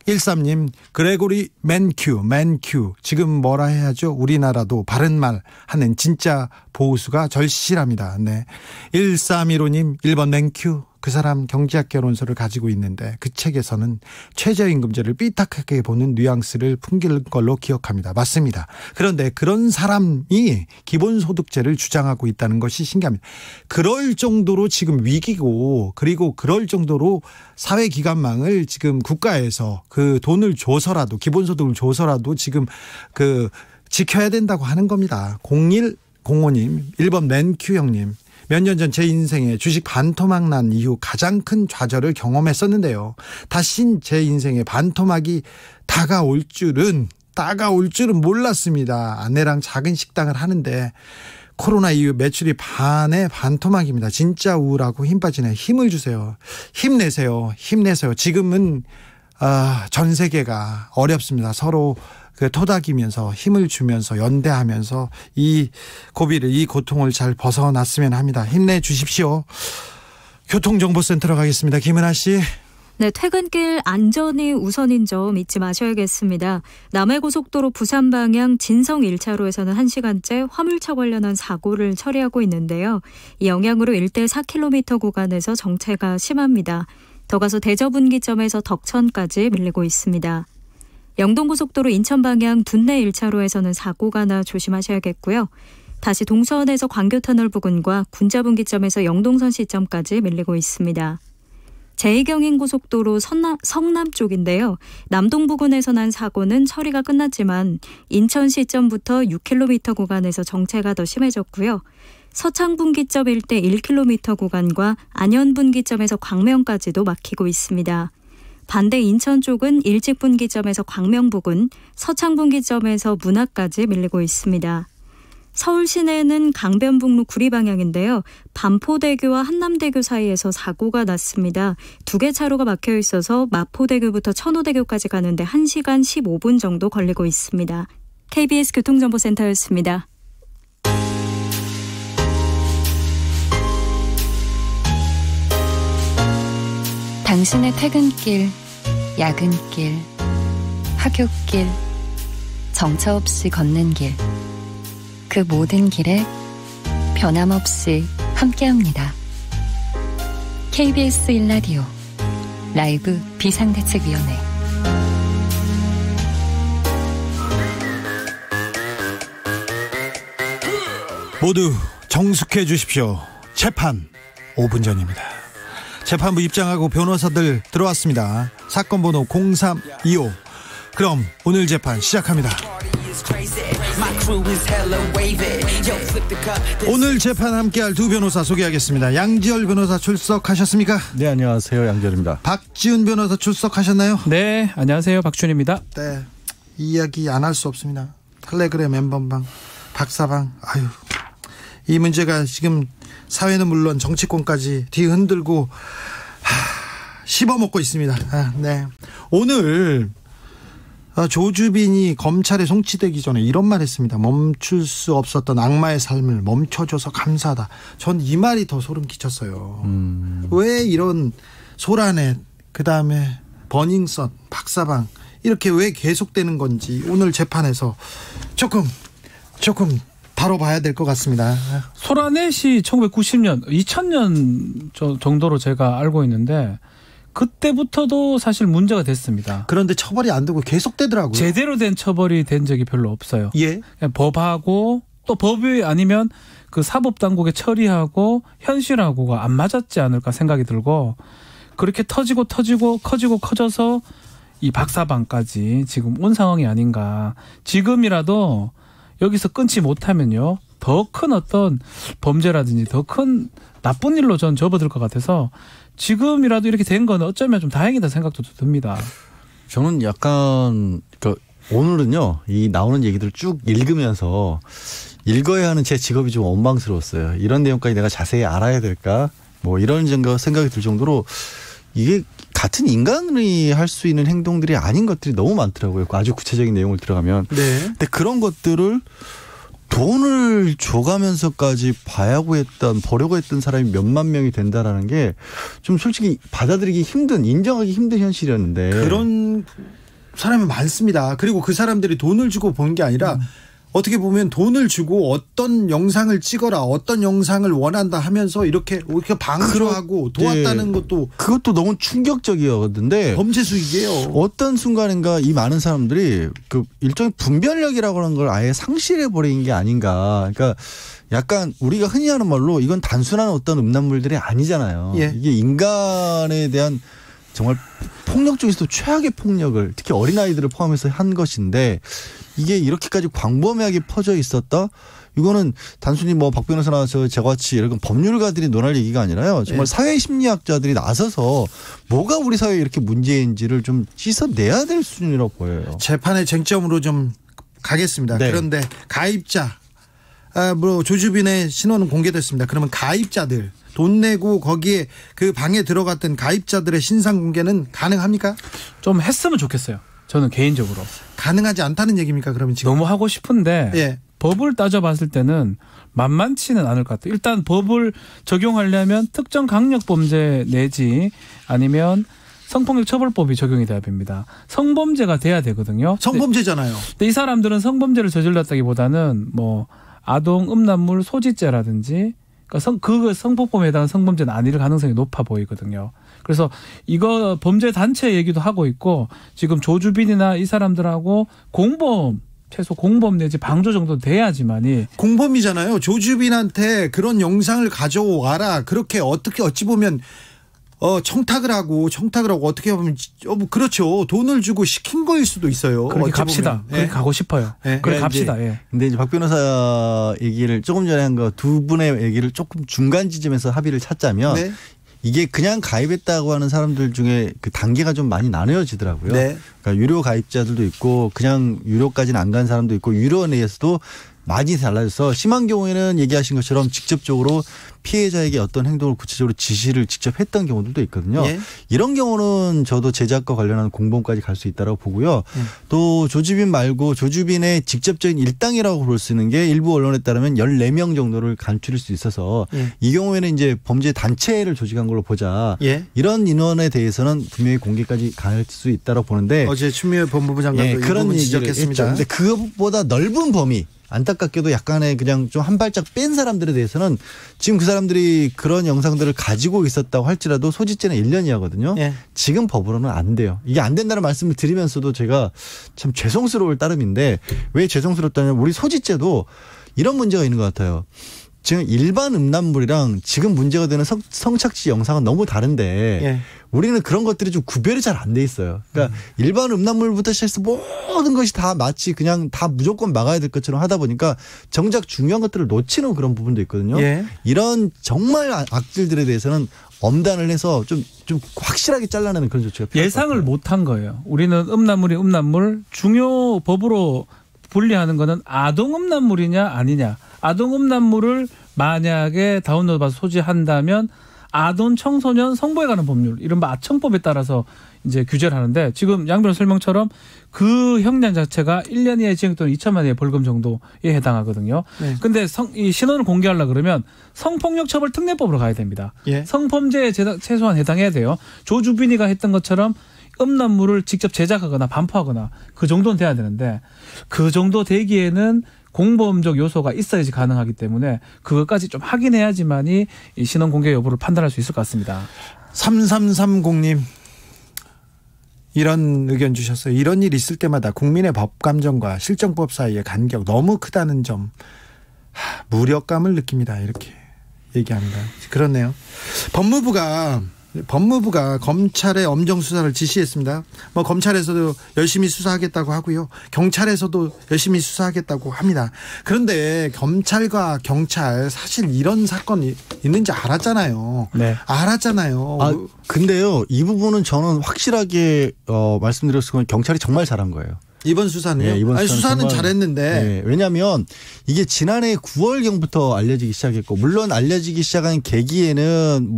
1613님 그레고리 맨큐 지금 뭐라 해야죠? 우리나라도 바른말 하는 진짜 보수가 절실합니다. 네. 1315님 1번 맨큐 그 사람 경제학 결혼서를 가지고 있는데 그 책에서는 최저임금제를 삐딱하게 보는 뉘앙스를 풍기는 걸로 기억합니다. 맞습니다. 그런데 그런 사람이 기본소득제를 주장하고 있다는 것이 신기합니다. 그럴 정도로 지금 위기고, 그리고 그럴 정도로 사회기관망을 지금 국가에서 그 돈을 줘서라도, 기본소득을 줘서라도 지금 그 지켜야 된다고 하는 겁니다. 0105님, 1번 맨큐 형님. 몇 년 전 제 인생에 주식 반토막 난 이후 가장 큰 좌절을 경험했었는데요. 다신 제 인생에 반토막이 다가올 줄은 몰랐습니다. 아내랑 작은 식당을 하는데 코로나 이후 매출이 반의 반토막입니다. 진짜 우울하고 힘 빠지네. 힘을 주세요. 힘내세요. 지금은 전 세계가 어렵습니다. 서로 토닥이면서 힘을 주면서 연대하면서 이 고비를, 이 고통을 잘 벗어났으면 합니다. 힘내주십시오. 교통정보센터로 가겠습니다. 김은아 씨. 네, 퇴근길 안전이 우선인 점 잊지 마셔야겠습니다. 남해고속도로 부산 방향 진성 1차로에서는 1시간째 화물차 관련한 사고를 처리하고 있는데요. 이 영향으로 일대 4km 구간에서 정체가 심합니다. 더 가서 대저분기점에서 덕천까지 밀리고 있습니다. 영동고속도로 인천 방향 둔내 1차로에서는 사고가 나 조심하셔야겠고요. 다시 동서원에서 광교터널 부근과 군자분기점에서 영동선 시점까지 밀리고 있습니다. 제2경인고속도로 성남 쪽인데요. 남동 부근에서 난 사고는 처리가 끝났지만 인천 시점부터 6km 구간에서 정체가 더 심해졌고요. 서창분기점 일대 1km 구간과 안현분기점에서 광명까지도 막히고 있습니다. 반대 인천 쪽은 일직분기점에서 광명 부근, 서창분기점에서 문학까지 밀리고 있습니다. 서울 시내는 강변북로 구리 방향인데요. 반포대교와 한남대교 사이에서 사고가 났습니다. 2개 차로가 막혀 있어서 마포대교부터 천호대교까지 가는데 1시간 15분 정도 걸리고 있습니다. KBS 교통정보센터였습니다. 당신의 퇴근길, 야근길, 하굣길, 정처 없이 걷는 길, 그 모든 길에 변함없이 함께합니다. KBS 1라디오 라이브 비상대책위원회. 모두 정숙해 주십시오. 재판 5분 전입니다. 재판부 입장하고 변호사들 들어왔습니다. 사건 번호 0325. 그럼 오늘 재판 시작합니다. 오늘 재판 함께할 두 변호사 소개하겠습니다. 양지열 변호사 출석하셨습니까? 네, 안녕하세요. 양지열입니다. 박지훈 변호사 출석하셨나요? 네, 안녕하세요. 박준입니다. 네, 이 이야기 안 할 수 없습니다. 텔레그램 엠번방, 박사방, 아유, 이 문제가 지금 사회는 물론 정치권까지 뒤흔들고 씹어먹고 있습니다. 네, 오늘 조주빈이 검찰에 송치되기 전에 이런 말 했습니다. 멈출 수 없었던 악마의 삶을 멈춰줘서 감사하다. 전 이 말이 더 소름 끼쳤어요. 왜 이런 소란에, 그 다음에 버닝썬, 박사방 이렇게 왜 계속되는 건지 오늘 재판에서 조금 다뤄봐야 될 것 같습니다. 소라넷이 1990년, 2000년 정도로 제가 알고 있는데 그때부터도 사실 문제가 됐습니다. 그런데 처벌이 안 되고 계속되더라고요. 제대로 된 처벌이 된 적이 별로 없어요. 예. 법하고 또 법이 아니면 그 사법당국의 처리하고 현실하고가 안 맞았지 않을까 생각이 들고, 그렇게 커져서 이 박사방까지 지금 온 상황이 아닌가. 지금이라도 여기서 끊지 못하면요, 더 큰 어떤 범죄라든지 더 큰 나쁜 일로 전 접어들 것 같아서 지금이라도 이렇게 된 건 어쩌면 좀 다행이다 생각도 듭니다. 저는 약간 오늘은요, 이 나오는 얘기들을 쭉 읽으면서 읽어야 하는 제 직업이 좀 원망스러웠어요. 이런 내용까지 내가 자세히 알아야 될까? 뭐 이런 생각이 들 정도로 이게 같은 인간이 할 수 있는 행동들이 아닌 것들이 너무 많더라고요. 아주 구체적인 내용을 들어가면. 네. 근데 그런 것들을 돈을 줘가면서까지 보려고 했던 사람이 몇만 명이 된다라는 게 좀 솔직히 받아들이기 힘든, 인정하기 힘든 현실이었는데. 그런 사람이 많습니다. 그리고 그 사람들이 돈을 주고 본 게 아니라 어떻게 보면 돈을 주고 어떤 영상을 찍어라, 어떤 영상을 원한다 하면서 이렇게 방조하고 도왔다는 것도 그것도 너무 충격적이었는데 범죄 수익이에요. 어떤 순간인가 이 많은 사람들이 그 일종의 분별력이라고 하는 걸 아예 상실해 버린 게 아닌가. 그러니까 약간 우리가 흔히 하는 말로 이건 단순한 어떤 음란물들이 아니잖아요. 예. 이게 인간에 대한 정말 폭력 중에서도 최악의 폭력을 특히 어린아이들을 포함해서 한 것인데 이게 이렇게까지 광범위하게 퍼져 있었다? 이거는 단순히 뭐 박 변호사나 저같이 이런 법률가들이 논할 얘기가 아니라요. 정말 사회심리학자들이 나서서 뭐가 우리 사회에 이렇게 문제인지를 좀 씻어내야 될 수준이라고 보여요. 재판의 쟁점으로 좀 가겠습니다. 네. 그런데 가입자, 조주빈의 신원은 공개됐습니다. 그러면 가입자들 돈 내고 거기에 그 방에 들어갔던 가입자들의 신상 공개는 가능합니까? 좀 했으면 좋겠어요. 저는 개인적으로. 가능하지 않다는 얘기입니까? 그러면 지금 너무 하고 싶은데 예. 법을 따져봤을 때는 만만치는 않을 것 같아요. 일단 법을 적용하려면 특정 강력범죄 내지 아니면 성폭력 처벌법이 적용이 돼야 됩니다. 성범죄가 돼야 되거든요. 성범죄잖아요. 근데 이 사람들은 성범죄를 저질렀다기보다는 뭐 아동 음란물 소지죄라든지 그 성폭법에 해당하는 성범죄는 아닐 가능성이 높아 보이거든요. 그래서 이거 범죄 단체 얘기도 하고 있고 지금 조주빈이나 이 사람들하고 최소 공범 내지 방조 정도 돼야지만이. 공범이잖아요. 조주빈한테 그런 영상을 가져와라. 그렇게 어찌 보면 청탁을 하고 어떻게 보면 그렇죠. 돈을 주고 시킨 거일 수도 있어요. 그렇게 갑시다. 그렇게 가고 싶어요. 그렇게 갑시다. 근데 이제 박 변호사 얘기를 조금 전에 한 거 두 분의 얘기를 조금 중간 지점에서 합의를 찾자면 네. 이게 그냥 가입했다고 하는 사람들 중에 그 단계가 좀 많이 나뉘어지더라고요. 네. 그러니까 유료 가입자들도 있고 그냥 유료까지는 안 간 사람도 있고 유료 내에서도 많이 달라져서 심한 경우에는 얘기하신 것처럼 직접적으로 피해자에게 어떤 행동을 구체적으로 지시를 직접 했던 경우들도 있거든요. 예. 이런 경우는 저도 제작과 관련한 공범까지 갈 수 있다고 보고요. 또 조주빈 말고 조주빈의 직접적인 일당이라고 볼 수 있는 게 일부 언론에 따르면 14명 정도를 간추릴 수 있어서 이 경우에는 이제 범죄 단체를 조직한 걸로 보자. 이런 인원에 대해서는 분명히 공개까지 갈 수 있다고 보는데 어제 추미애 법무부 장관도 그런 얘기를 지적했습니다. 했죠. 근데 그것보다 넓은 범위 안타깝게도 약간의 그냥 좀 한 발짝 뺀 사람들에 대해서는 지금 그 사람들이 그런 영상들을 가지고 있었다고 할지라도 소지죄는 1년 이하거든요. 지금 법으로는 안 돼요. 이게 안 된다는 말씀을 드리면서도 제가 참 죄송스러울 따름인데 왜 죄송스럽다면 우리 소지죄도 이런 문제가 있는 것 같아요. 지금 일반 음란물이랑 지금 문제가 되는 성착취 영상은 너무 다른데 우리는 그런 것들이 좀 구별이 잘 안 돼 있어요. 그러니까 일반 음란물부터 시작해서 모든 것이 다 마치 그냥 다 무조건 막아야 될 것처럼 하다 보니까 정작 중요한 것들을 놓치는 그런 부분도 있거든요. 이런 정말 악질들에 대해서는 엄단을 해서 좀 확실하게 잘라내는 그런 조치가 필요할 예상을 못한 거예요. 우리는 음란물이 음란물 중요 법으로 분리하는 거는 아동 음란물이냐 아니냐. 아동 음란물을 만약에 다운로드 받아서 소지한다면 아동 청소년 성보에 관한 법률 이른바 아청법에 따라서 이제 규제를 하는데 지금 양 변호사 설명처럼 그 형량 자체가 1년 이하의 징역 또는 2천만 원의 벌금 정도에 해당하거든요. 근데 이 신원을 공개하려 그러면 성폭력 처벌 특례법으로 가야 됩니다. 성범죄에 최소한 해당해야 돼요. 조주빈이가 했던 것처럼 음란물을 직접 제작하거나 반포하거나 그 정도는 돼야 되는데 그 정도 되기에는 공범적 요소가 있어야지 가능하기 때문에 그것까지 좀 확인해야지만이 이 신원 공개 여부를 판단할 수 있을 것 같습니다. 3330님 이런 의견 주셨어요. 이런 일 있을 때마다 국민의 법감정과 실정법 사이의 간격 너무 크다는 점 무력감을 느낍니다. 이렇게 얘기합니다. 그렇네요. 법무부가 검찰에 엄정 수사를 지시했습니다. 뭐 검찰에서도 열심히 수사하겠다고 하고요. 경찰에서도 열심히 수사하겠다고 합니다. 그런데 검찰과 경찰 사실 이런 사건이 있는지 알았잖아요. 알았잖아요. 근데요. 이 부분은 저는 확실하게 말씀드렸을 거면 경찰이 정말 잘한 거예요. 이번 수사는요? 이번 수사는 잘했는데. 왜냐하면 이게 지난해 9월경부터 알려지기 시작했고 물론 알려지기 시작한 계기에는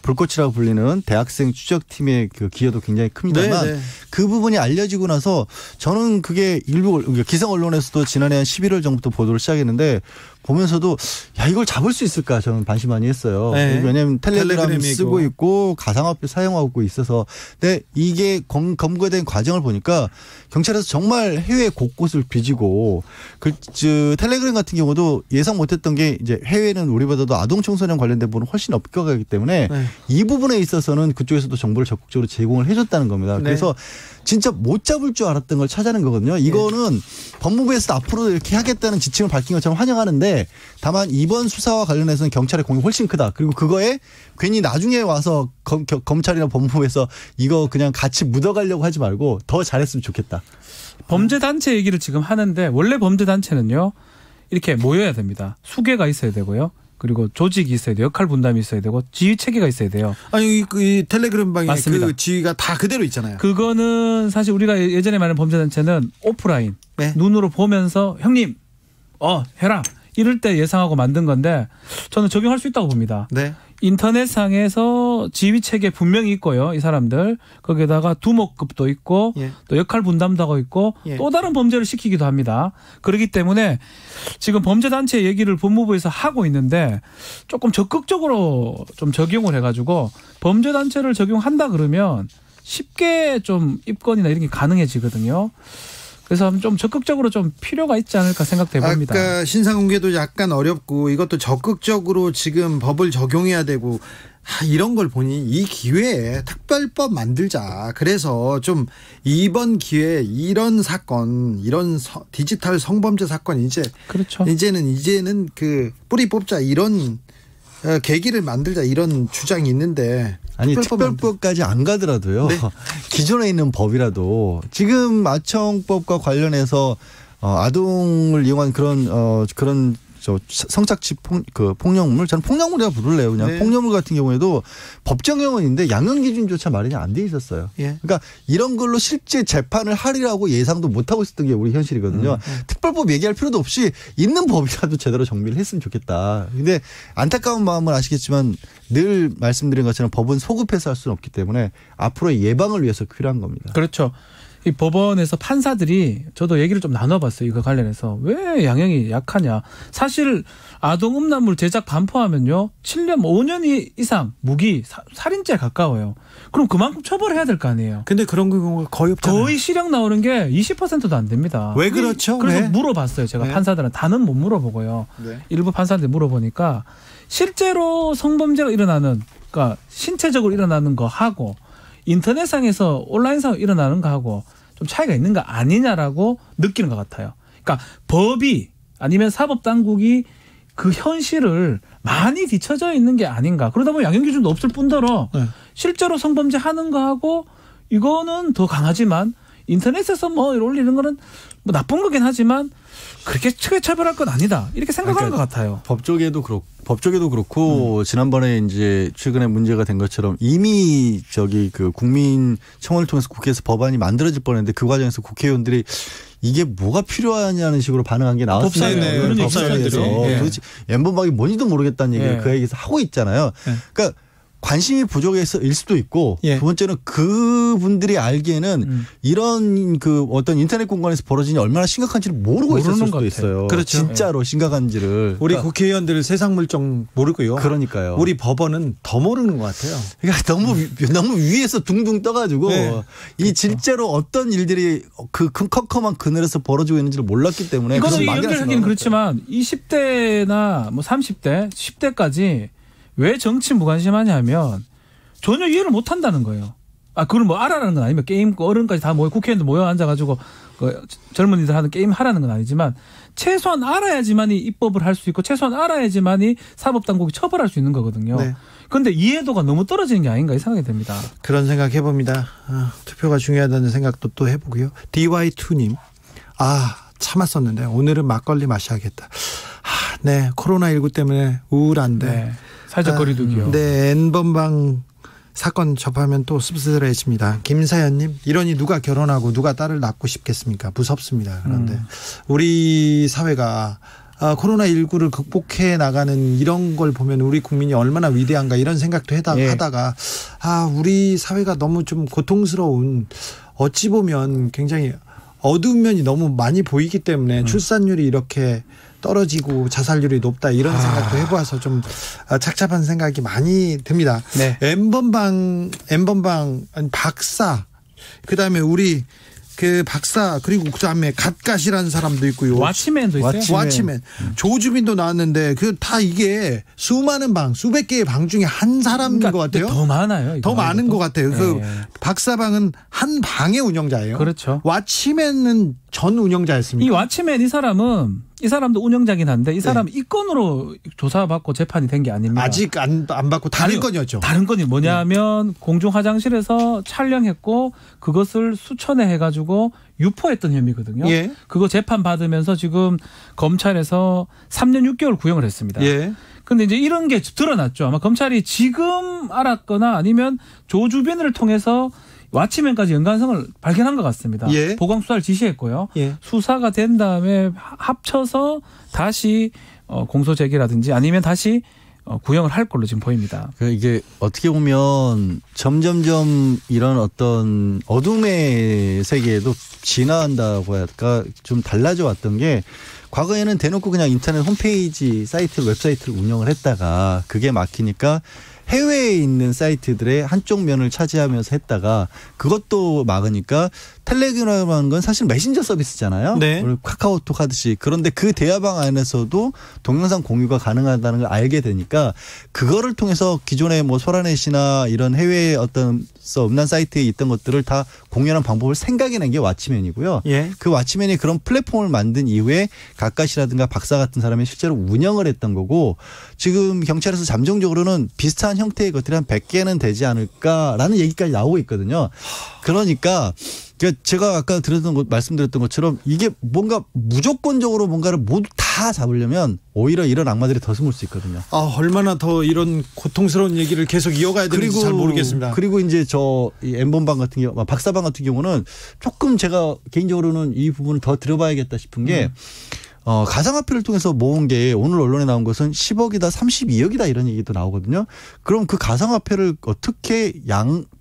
불꽃이라고 불리는 대학생 추적팀의 그 기여도 굉장히 큽니다만 그 부분이 알려지고 나서 저는 그게 일부 기성 언론에서도 지난해 한 11월 전부터 보도를 시작했는데 보면서도 야 이걸 잡을 수 있을까 저는 반신반의 했어요. 네. 왜냐하면 텔레그램 텔레그램이고. 쓰고 있고 가상화폐 사용하고 있어서 근데 이게 검거된 과정을 보니까 경찰에서 정말 해외 곳곳을 비지고 텔레그램 같은 경우도 예상 못했던 게 이제 해외는 우리보다도 아동 청소년 관련된 부분은 훨씬 업겨가기 때문에 네. 이 부분에 있어서는 그쪽에서도 정보를 적극적으로 제공을 해줬다는 겁니다. 네. 그래서 진짜 못 잡을 줄 알았던 걸 찾아낸 거거든요. 이거는 법무부에서 앞으로 이렇게 하겠다는 지침을 밝힌 것처럼 환영하는데 다만 이번 수사와 관련해서는 경찰의 공이 훨씬 크다. 그리고 그거에 괜히 나중에 와서 검찰이나 법무부에서 이거 그냥 같이 묻어가려고 하지 말고 더 잘했으면 좋겠다. 범죄단체 얘기를 지금 하는데 원래 범죄단체는요. 이렇게 모여야 됩니다. 수계가 있어야 되고요. 그리고 조직이 있어야 돼요. 역할 분담이 있어야 되고 지휘 체계가 있어야 돼요. 아니 이 텔레그램 방에 맞습니다. 그 지위가 다 그대로 있잖아요. 그거는 사실 우리가 예전에 말한 범죄단체는 오프라인 네. 눈으로 보면서 형님 해라 이럴 때 예상하고 만든 건데 저는 적용할 수 있다고 봅니다. 네. 인터넷상에서 지휘 체계 분명히 있고요. 이 사람들 거기에다가 두목급도 있고 예. 또 역할 분담도 하고 있고 예. 또 다른 범죄를 시키기도 합니다. 그렇기 때문에 지금 범죄단체 얘기를 법무부에서 하고 있는데 조금 적극적으로 좀 적용을 해가지고 범죄단체를 적용한다 그러면 쉽게 좀 입건이나 이런 게 가능해지거든요. 그래서 좀 적극적으로 좀 필요가 있지 않을까 생각돼 봅니다. 아까 신상공개도 약간 어렵고 이것도 적극적으로 지금 법을 적용해야 되고 이런 걸 보니 이 기회에 특별법 만들자. 그래서 좀 이번 기회에 이런 사건, 이런 디지털 성범죄 사건 그렇죠. 이제는 그 뿌리 뽑자 이런 계기를 만들자 이런 주장이 있는데. 아니 특별법까지 안 가더라도요. 네. 기존에 있는 법이라도 지금 아청법과 관련해서 아동을 이용한 그런 성착취 폭력물 저는 폭력물이라 부를래요. 그냥 네. 폭력물 같은 경우에도 법정형은 있는데 양형 기준조차 마련이 안 돼 있었어요. 예. 그러니까 이런 걸로 실제 재판을 하리라고 예상도 못 하고 있었던 게 우리 현실이거든요. 특별법 얘기할 필요도 없이 있는 법이라도 제대로 정비를 했으면 좋겠다. 근데 안타까운 마음은 아시겠지만 늘 말씀드린 것처럼 법은 소급해서 할 수는 없기 때문에 앞으로의 예방을 위해서 필요한 겁니다. 그렇죠. 이 법원에서 판사들이 저도 얘기를 좀 나눠봤어요. 이거 관련해서 왜 양형이 약하냐. 사실 아동 음란물 제작 반포하면요 7년 5년 이상 무기 살인죄에 가까워요. 그럼 그만큼 처벌해야 될 거 아니에요. 근데 그런 경우가 거의 없잖아요. 거의 실형 나오는 게 20%도 안 됩니다. 왜 그렇죠? 그래서 왜? 물어봤어요. 제가 네. 판사들은 다는 못 물어보고요. 네. 일부 판사한테 물어보니까 실제로 성범죄가 일어나는 그러니까 신체적으로 일어나는 거 하고 인터넷상에서 온라인상으로 일어나는 거 하고 좀 차이가 있는 거 아니냐라고 느끼는 것 같아요. 그러니까 법이 아니면 사법당국이 그 현실을 많이 뒤처져 있는 게 아닌가. 그러다 보면 양형 기준도 없을 뿐더러 네. 실제로 성범죄 하는 거하고 이거는 더 강하지만 인터넷에서 뭐 올리는 거는 뭐 나쁜 거긴 하지만 그렇게 크게 처벌할 건 아니다. 이렇게 생각하는 것 같아요. 법조계도 그렇고 지난번에 이제 최근에 문제가 된 것처럼 이미 그 국민청원을 통해서 국회에서 법안이 만들어질 뻔했는데 그 과정에서 국회의원들이 이게 뭐가 필요하냐는 식으로 반응한 게 나왔어요. 네, 그런 법사위에서 얘기들이. 도대체 엠번방이 뭔지도 모르겠다는 얘기를 예. 그 얘기에서 하고 있잖아요. 예. 그러니까 관심이 부족해서일 수도 있고 예. 두 번째는 그분들이 알기에는 이런 그 어떤 인터넷 공간에서 벌어지니 얼마나 심각한지를 모르고 있을 모르는 수도 것 같아요. 있어요. 그렇죠. 진짜로 심각한지를. 우리 그러니까 국회의원들 세상 물정 모르고요. 그러니까요. 우리 법원은 더 모르는 것 같아요. 그러니까 너무 위에서 둥둥 떠가지고 네. 이 실제로 어떤 일들이 그 컴컴한 그늘에서 벌어지고 있는지를 몰랐기 때문에 이거는 그런 막연한 연결하기는 생각을 그렇지만 20대나 뭐 30대, 10대까지 왜 정치 무관심하냐면 전혀 이해를 못 한다는 거예요. 그걸 뭐 알아라는 건 아니면 게임 어른까지 다 모여 국회의원들 모여 앉아가지고 그 젊은이들 하는 게임 하라는 건 아니지만 최소한 알아야지만이 입법을 할 수 있고 최소한 알아야지만이 사법당국이 처벌할 수 있는 거거든요. 네. 그런데 이해도가 너무 떨어지는 게 아닌가 이 생각이 듭니다. 그런 생각 해봅니다. 투표가 중요하다는 생각도 또 해보고요. DY2님. 참았었는데 오늘은 막걸리 마셔야겠다. 네. 코로나19 때문에 우울한데. 네. 사회적 거리두기요. 네. N번방 사건 접하면 또 씁쓸해집니다. 김사연님, 이러니 누가 결혼하고 누가 딸을 낳고 싶겠습니까? 무섭습니다. 그런데 우리 사회가 코로나19를 극복해 나가는 이런 걸 보면 우리 국민이 얼마나 위대한가 이런 생각도 하다가 우리 사회가 너무 좀 고통스러운, 어찌 보면 굉장히 어두운 면이 너무 많이 보이기 때문에 출산율이 이렇게 떨어지고 자살률이 높다 이런 생각도 해보아서 좀 착잡한 생각이 많이 듭니다. 네. N번방 박사 그다음에 우리 그 박사 그리고 그다음에 갓갓이라는 사람도 있고요. 와치맨도 있어요. 와치맨. 조주빈도 나왔는데 그 다 이게 수많은 방, 수백 개의 방 중에 한 사람인 것 같아요. 더 많아요. 더 많은 것 같아요. 네. 그 박사방은 한 방의 운영자예요. 그렇죠. 와치맨은 전 운영자였습니다. 이 와치맨 이 사람도 운영자긴 한데 이 사람 이 건으로 조사받고 재판이 된 게 아닙니다. 아직 안 받고 다른 건이었죠. 다른 건이 뭐냐면 공중 화장실에서 촬영했고 그것을 수천회 해가지고 유포했던 혐의거든요. 예. 그거 재판 받으면서 지금 검찰에서 3년 6개월 구형을 했습니다. 예. 근데 이제 이런 게 드러났죠. 아마 검찰이 지금 알았거나 아니면 조주빈을 통해서 와치맨까지 연관성을 발견한 것 같습니다. 예. 보강 수사를 지시했고요. 예. 수사가 된 다음에 합쳐서 다시 공소 제기라든지 아니면 다시 구형을 할 걸로 지금 보입니다. 이게 어떻게 보면 점점점 이런 어떤 어둠의 세계에도 진화한다고 할까 좀 달라져 왔던 게 과거에는 대놓고 그냥 인터넷 홈페이지 웹사이트를 운영을 했다가 그게 막히니까 해외에 있는 사이트들의 한쪽 면을 차지하면서 했다가 그것도 막으니까 텔레그램이라는 건 사실 메신저 서비스잖아요. 네. 우리 카카오톡 하듯이. 그런데 그 대화방 안에서도 동영상 공유가 가능하다는 걸 알게 되니까 그거를 통해서 기존의 뭐 소라넷이나 이런 해외의 어떤 음란 사이트에 있던 것들을 다 공유하는 방법을 생각해낸 게 와치맨이고요. 예. 그 와치맨이 그런 플랫폼을 만든 이후에 갓갓이라든가 박사 같은 사람이 실제로 운영을 했던 거고 지금 경찰에서 잠정적으로는 비슷한 형태의 것들이 한 100개는 되지 않을까라는 얘기까지 나오고 있거든요. 그러니까 제가 아까 말씀드렸던 것처럼 이게 뭔가 무조건적으로 뭔가를 모두 다 잡으려면 오히려 이런 악마들이 더 숨을 수 있거든요. 얼마나 더 이런 고통스러운 얘기를 계속 이어가야 되는지 잘 모르겠습니다. 그리고 이제 이 N번방 같은 경우, 박사방 같은 경우는 조금 제가 개인적으로는 이 부분을 더 들여봐야겠다 싶은 게 가상화폐를 통해서 모은 게 오늘 언론에 나온 것은 10억이다 32억이다 이런 얘기도 나오거든요. 그럼 그 가상화폐를 어떻게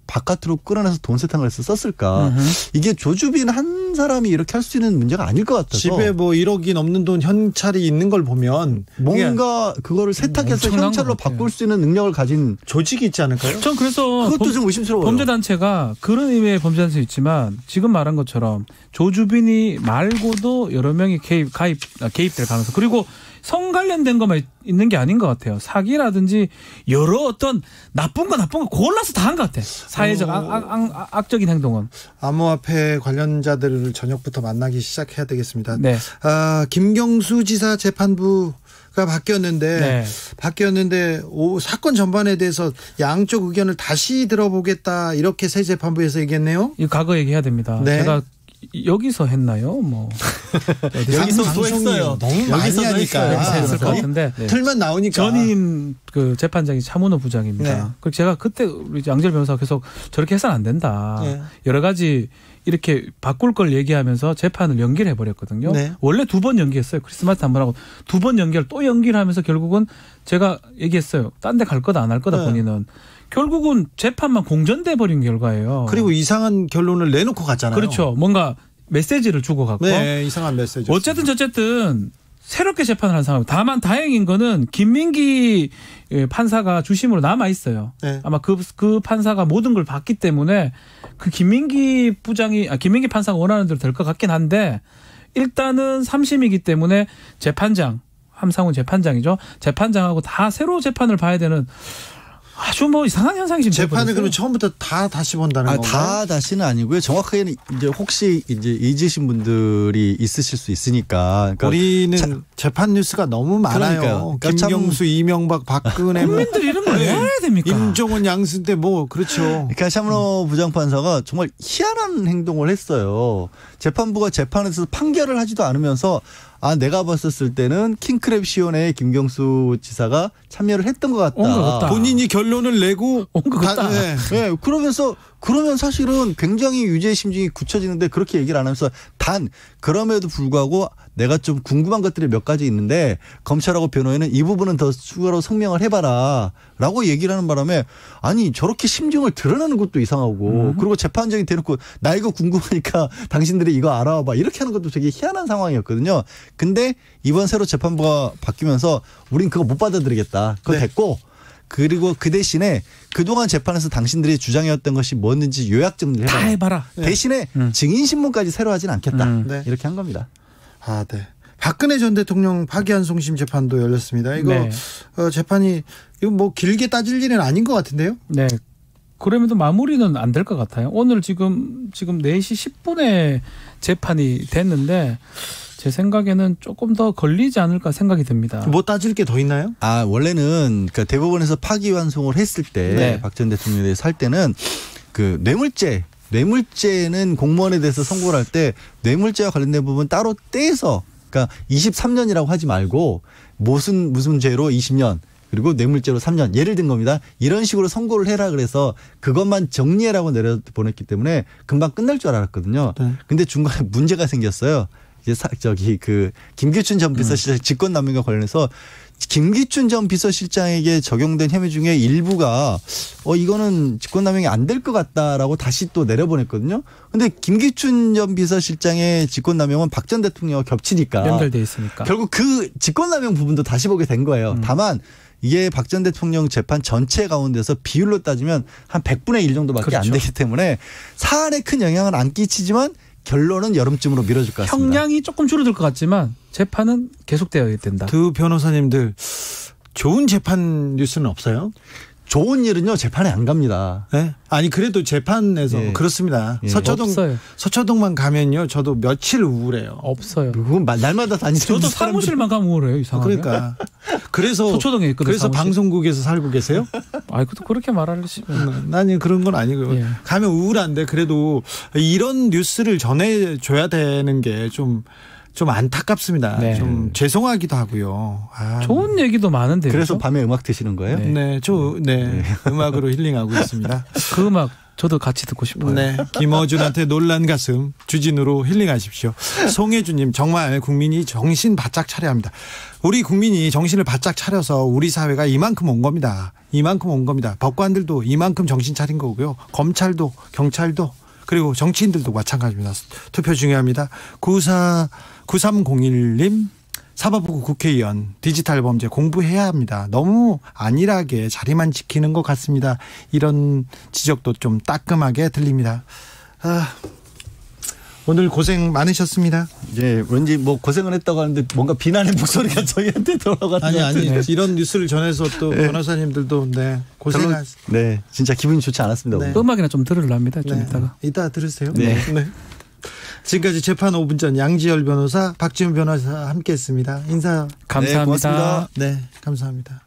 바깥으로 끌어내서 돈 세탁을 해서 썼을까. 이게 조주빈 한 사람이 이렇게 할 수 있는 문제가 아닐 것 같아서. 집에 뭐 1억이 넘는 돈 현찰이 있는 걸 보면 뭔가 그거를 세탁해서 현찰로 바꿀 수 있는 능력을 가진 조직이 있지 않을까요? 전 그래서 그것도 좀 의심스러워요. 범죄단체가 그런 의미의 범죄단체 있지만 지금 말한 것처럼 조주빈이 말고도 여러 명이 개입될 가능성 그리고 성 관련된 것만 있는 게 아닌 것 같아요. 사기라든지 여러 어떤 나쁜 거 골라서 다 한 것 같아. 사회적 악적인 행동은. 암호화폐 관련자들을 저녁부터 만나기 시작해야 되겠습니다. 네. 김경수 지사 재판부가 바뀌었는데 사건 전반에 대해서 양쪽 의견을 다시 들어보겠다 이렇게 새 재판부에서 얘기했네요. 이 과거 얘기해야 됩니다. 네. 제가 여기서 했나요? 뭐 여기서 또 했어요. 너무 많이 하니까 여기서 했을 것 같은데 틀만 나오니까. 전임 그 재판장이 차문호 부장입니다. 네. 그리고 제가 그때 우리 양절 변호사가 계속 저렇게 해서는 안 된다. 네. 여러 가지 이렇게 바꿀 걸 얘기하면서 재판을 연기를 해버렸거든요. 네. 원래 2번 연기했어요. 크리스마스 한 번 하고 2번 연기를 또 연기를 하면서 결국은 제가 얘기했어요. 딴 데 갈 거다 안 할 거다 네. 본인은. 결국은 재판만 공전돼 버린 결과예요. 그리고 이상한 결론을 내놓고 갔잖아요. 그렇죠. 뭔가 메시지를 주고 갔고. 네, 이상한 메시지. 어쨌든 새롭게 재판을 한 상황. 다만 다행인 거는 김민기 판사가 주심으로 남아 있어요. 네. 아마 그 판사가 모든 걸 봤기 때문에 그 김민기 판사가 원하는 대로 될 것 같긴 한데 일단은 3심이기 때문에 재판장 함상훈 재판장이죠. 재판장하고 다 새로 재판을 봐야 되는. 아주 뭐 이상한 현상이 지금 재판을 그러면 처음부터 다 다시 본다는 건가요? 다 다시는 아니고요. 정확하게는 이제 혹시 이제 잊으신 분들이 있으실 수 있으니까. 그러니까 우리는 재판 뉴스가 너무 많아요. 그러니까 김경수, 이명박, 박근혜, 국민들이 이런 걸 왜 해야 됩니까? 임종원, 양승태 그렇죠. 그러니까 차문호 부장판사가 정말 희한한 행동을 했어요. 재판부가 재판에서 판결을 하지도 않으면서 내가 봤었을 때는 킹크랩 시온에 김경수 지사가 참여를 했던 것 같다. 본인이 결론을 내고 온 것 같다. 네. 그러면 사실은 굉장히 유죄 심증이 굳혀지는데 그렇게 얘기를 안 하면서 그럼에도 불구하고 내가 좀 궁금한 것들이 몇 가지 있는데 검찰하고 변호인은 이 부분은 더 추가로 성명을 해봐라 라고 얘기를 하는 바람에 아니 저렇게 심증을 드러내는 것도 이상하고 그리고 재판장이 대놓고 나 이거 궁금하니까 당신들이 이거 알아봐 이렇게 하는 것도 되게 희한한 상황이었거든요. 근데 이번 새로 재판부가 바뀌면서 우린 그거 못 받아들이겠다. 그거 됐고 그리고 그 대신에 그동안 재판에서 당신들이 주장해왔던 것이 뭐였는지 요약 정리를 해봐라. 다 해봐라. 대신에 증인신문까지 새로 하진 않겠다. 이렇게 한 겁니다. 아, 네. 박근혜 전 대통령 파기환송심 재판도 열렸습니다. 이거 재판이 이거 뭐 길게 따질 일은 아닌 것 같은데요? 네. 그러면도 마무리는 안 될 것 같아요. 오늘 지금 4시 10분에 재판이 됐는데 제 생각에는 조금 더 걸리지 않을까 생각이 듭니다. 뭐 따질 게 더 있나요? 아, 원래는 그 대법원에서 파기환송을 했을 때 박 전 대통령에 대해서 할 때는 그 뇌물죄는 공무원에 대해서 선고를 할 때 뇌물죄와 관련된 부분 따로 떼서 그러니까 23년이라고 하지 말고 무슨 죄로 20년 그리고 뇌물죄로 3년 예를 든 겁니다. 이런 식으로 선고를 해라 그래서 그것만 정리해라고 내려보냈기 때문에 금방 끝날 줄 알았거든요. 근데 중간에 문제가 생겼어요. 이제 김기춘 전 비서실장 직권남용과 관련해서 김기춘 전 비서실장에게 적용된 혐의 중에 일부가 이거는 직권남용이 안 될 것 같다라고 다시 또 내려보냈거든요. 근데 김기춘 전 비서실장의 직권남용은 박 전 대통령과 겹치니까 연결돼 있으니까 결국 그 직권남용 부분도 다시 보게 된 거예요. 다만 이게 박 전 대통령 재판 전체 가운데서 비율로 따지면 한 100분의 1 정도밖에 안 되기 때문에 사안에 큰 영향은 안 끼치지만 결론은 여름쯤으로 미뤄질 것 같습니다. 형량이 조금 줄어들 것 같지만 재판은 계속되어야 된다. 두 변호사님들 좋은 재판 뉴스는 없어요? 좋은 일은요 재판에 안 갑니다. 네? 아니 그래도 재판에서 그렇습니다. 서초동만 가면요 저도 며칠 우울해요. 없어요. 그건 날마다 다니는 저도 사무실만 가면 우울해요. 이상하게. 그러니까 그래서 서초동에 있거든요. 그래서 사무실. 방송국에서 살고 계세요? 아이 또 그렇게 말하시면 나는 그런 건 아니고요. 가면 우울한데 그래도 이런 뉴스를 전해줘야 되는 게 좀 안타깝습니다. 좀 죄송하기도 하고요. 좋은 얘기도 많은데. 그래서 밤에 음악 드시는 거예요? 네, 음악으로 힐링하고 있습니다. 그 음악 저도 같이 듣고 싶어요. 네, 김어준한테 놀란 가슴 주진우로 힐링하십시오. 송혜주님 정말 국민이 정신 바짝 차려야 합니다. 우리 국민이 정신을 바짝 차려서 우리 사회가 이만큼 온 겁니다. 법관들도 이만큼 정신 차린 거고요. 검찰도 경찰도 그리고 정치인들도 마찬가지입니다. 투표 중요합니다. 9301님 사법부 국회의원 디지털 범죄 공부해야 합니다. 너무 안일하게 자리만 지키는 것 같습니다. 이런 지적도 좀 따끔하게 들립니다. 오늘 고생 많으셨습니다. 예, 왠지 뭐 고생을 했다고 하는데 뭔가 비난의 목소리가 저희한테 돌아가는 아니 이런 뉴스를 전해서 또 변호사님들도 고생하셨습니다. 네, 진짜 기분이 좋지 않았습니다. 네. 음악이나 좀 들으랍니다. 좀 이따 들으세요. 네. 지금까지 재판 5분 전 양지열 변호사, 박지훈 변호사 함께했습니다. 인사 감사합니다. 네, 감사합니다.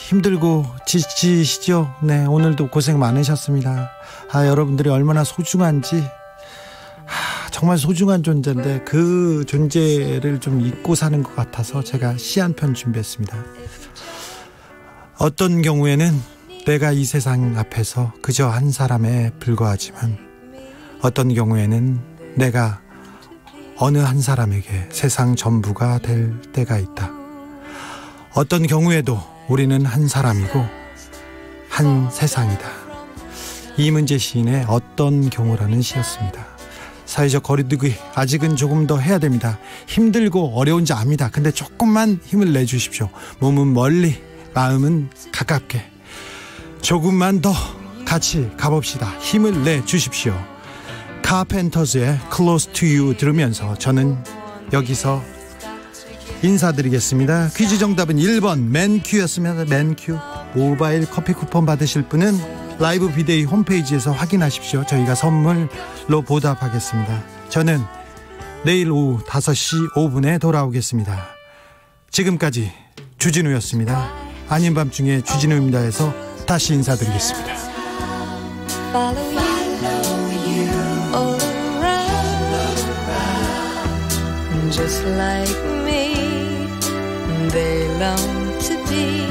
힘들고 지치시죠? 네, 오늘도 고생 많으셨습니다. 여러분들이 얼마나 소중한지 정말 소중한 존재인데 그 존재를 좀 잊고 사는 것 같아서 제가 시 한 편 준비했습니다. 어떤 경우에는 내가 이 세상 앞에서 그저 한 사람에 불과하지만 어떤 경우에는 내가 어느 한 사람에게 세상 전부가 될 때가 있다. 어떤 경우에도 우리는 한 사람이고 한 세상이다. 이문재 시인의 어떤 경우라는 시였습니다. 사회적 거리두기 아직은 조금 더 해야 됩니다. 힘들고 어려운지 압니다. 근데 조금만 힘을 내주십시오. 몸은 멀리 마음은 가깝게 조금만 더 같이 가봅시다. 힘을 내주십시오. 카펜터즈의 Close to You 들으면서 저는 여기서 인사드리겠습니다. 퀴즈 정답은 1번 맨큐였습니다. 맨큐. 모바일 커피 쿠폰 받으실 분은 라이브 비데이 홈페이지에서 확인하십시오. 저희가 선물로 보답하겠습니다. 저는 내일 오후 5시 5분에 돌아오겠습니다. 지금까지 주진우였습니다. 아닌 밤중에 주진우입니다에서 다시 인사드리겠습니다. Just like me, they long to be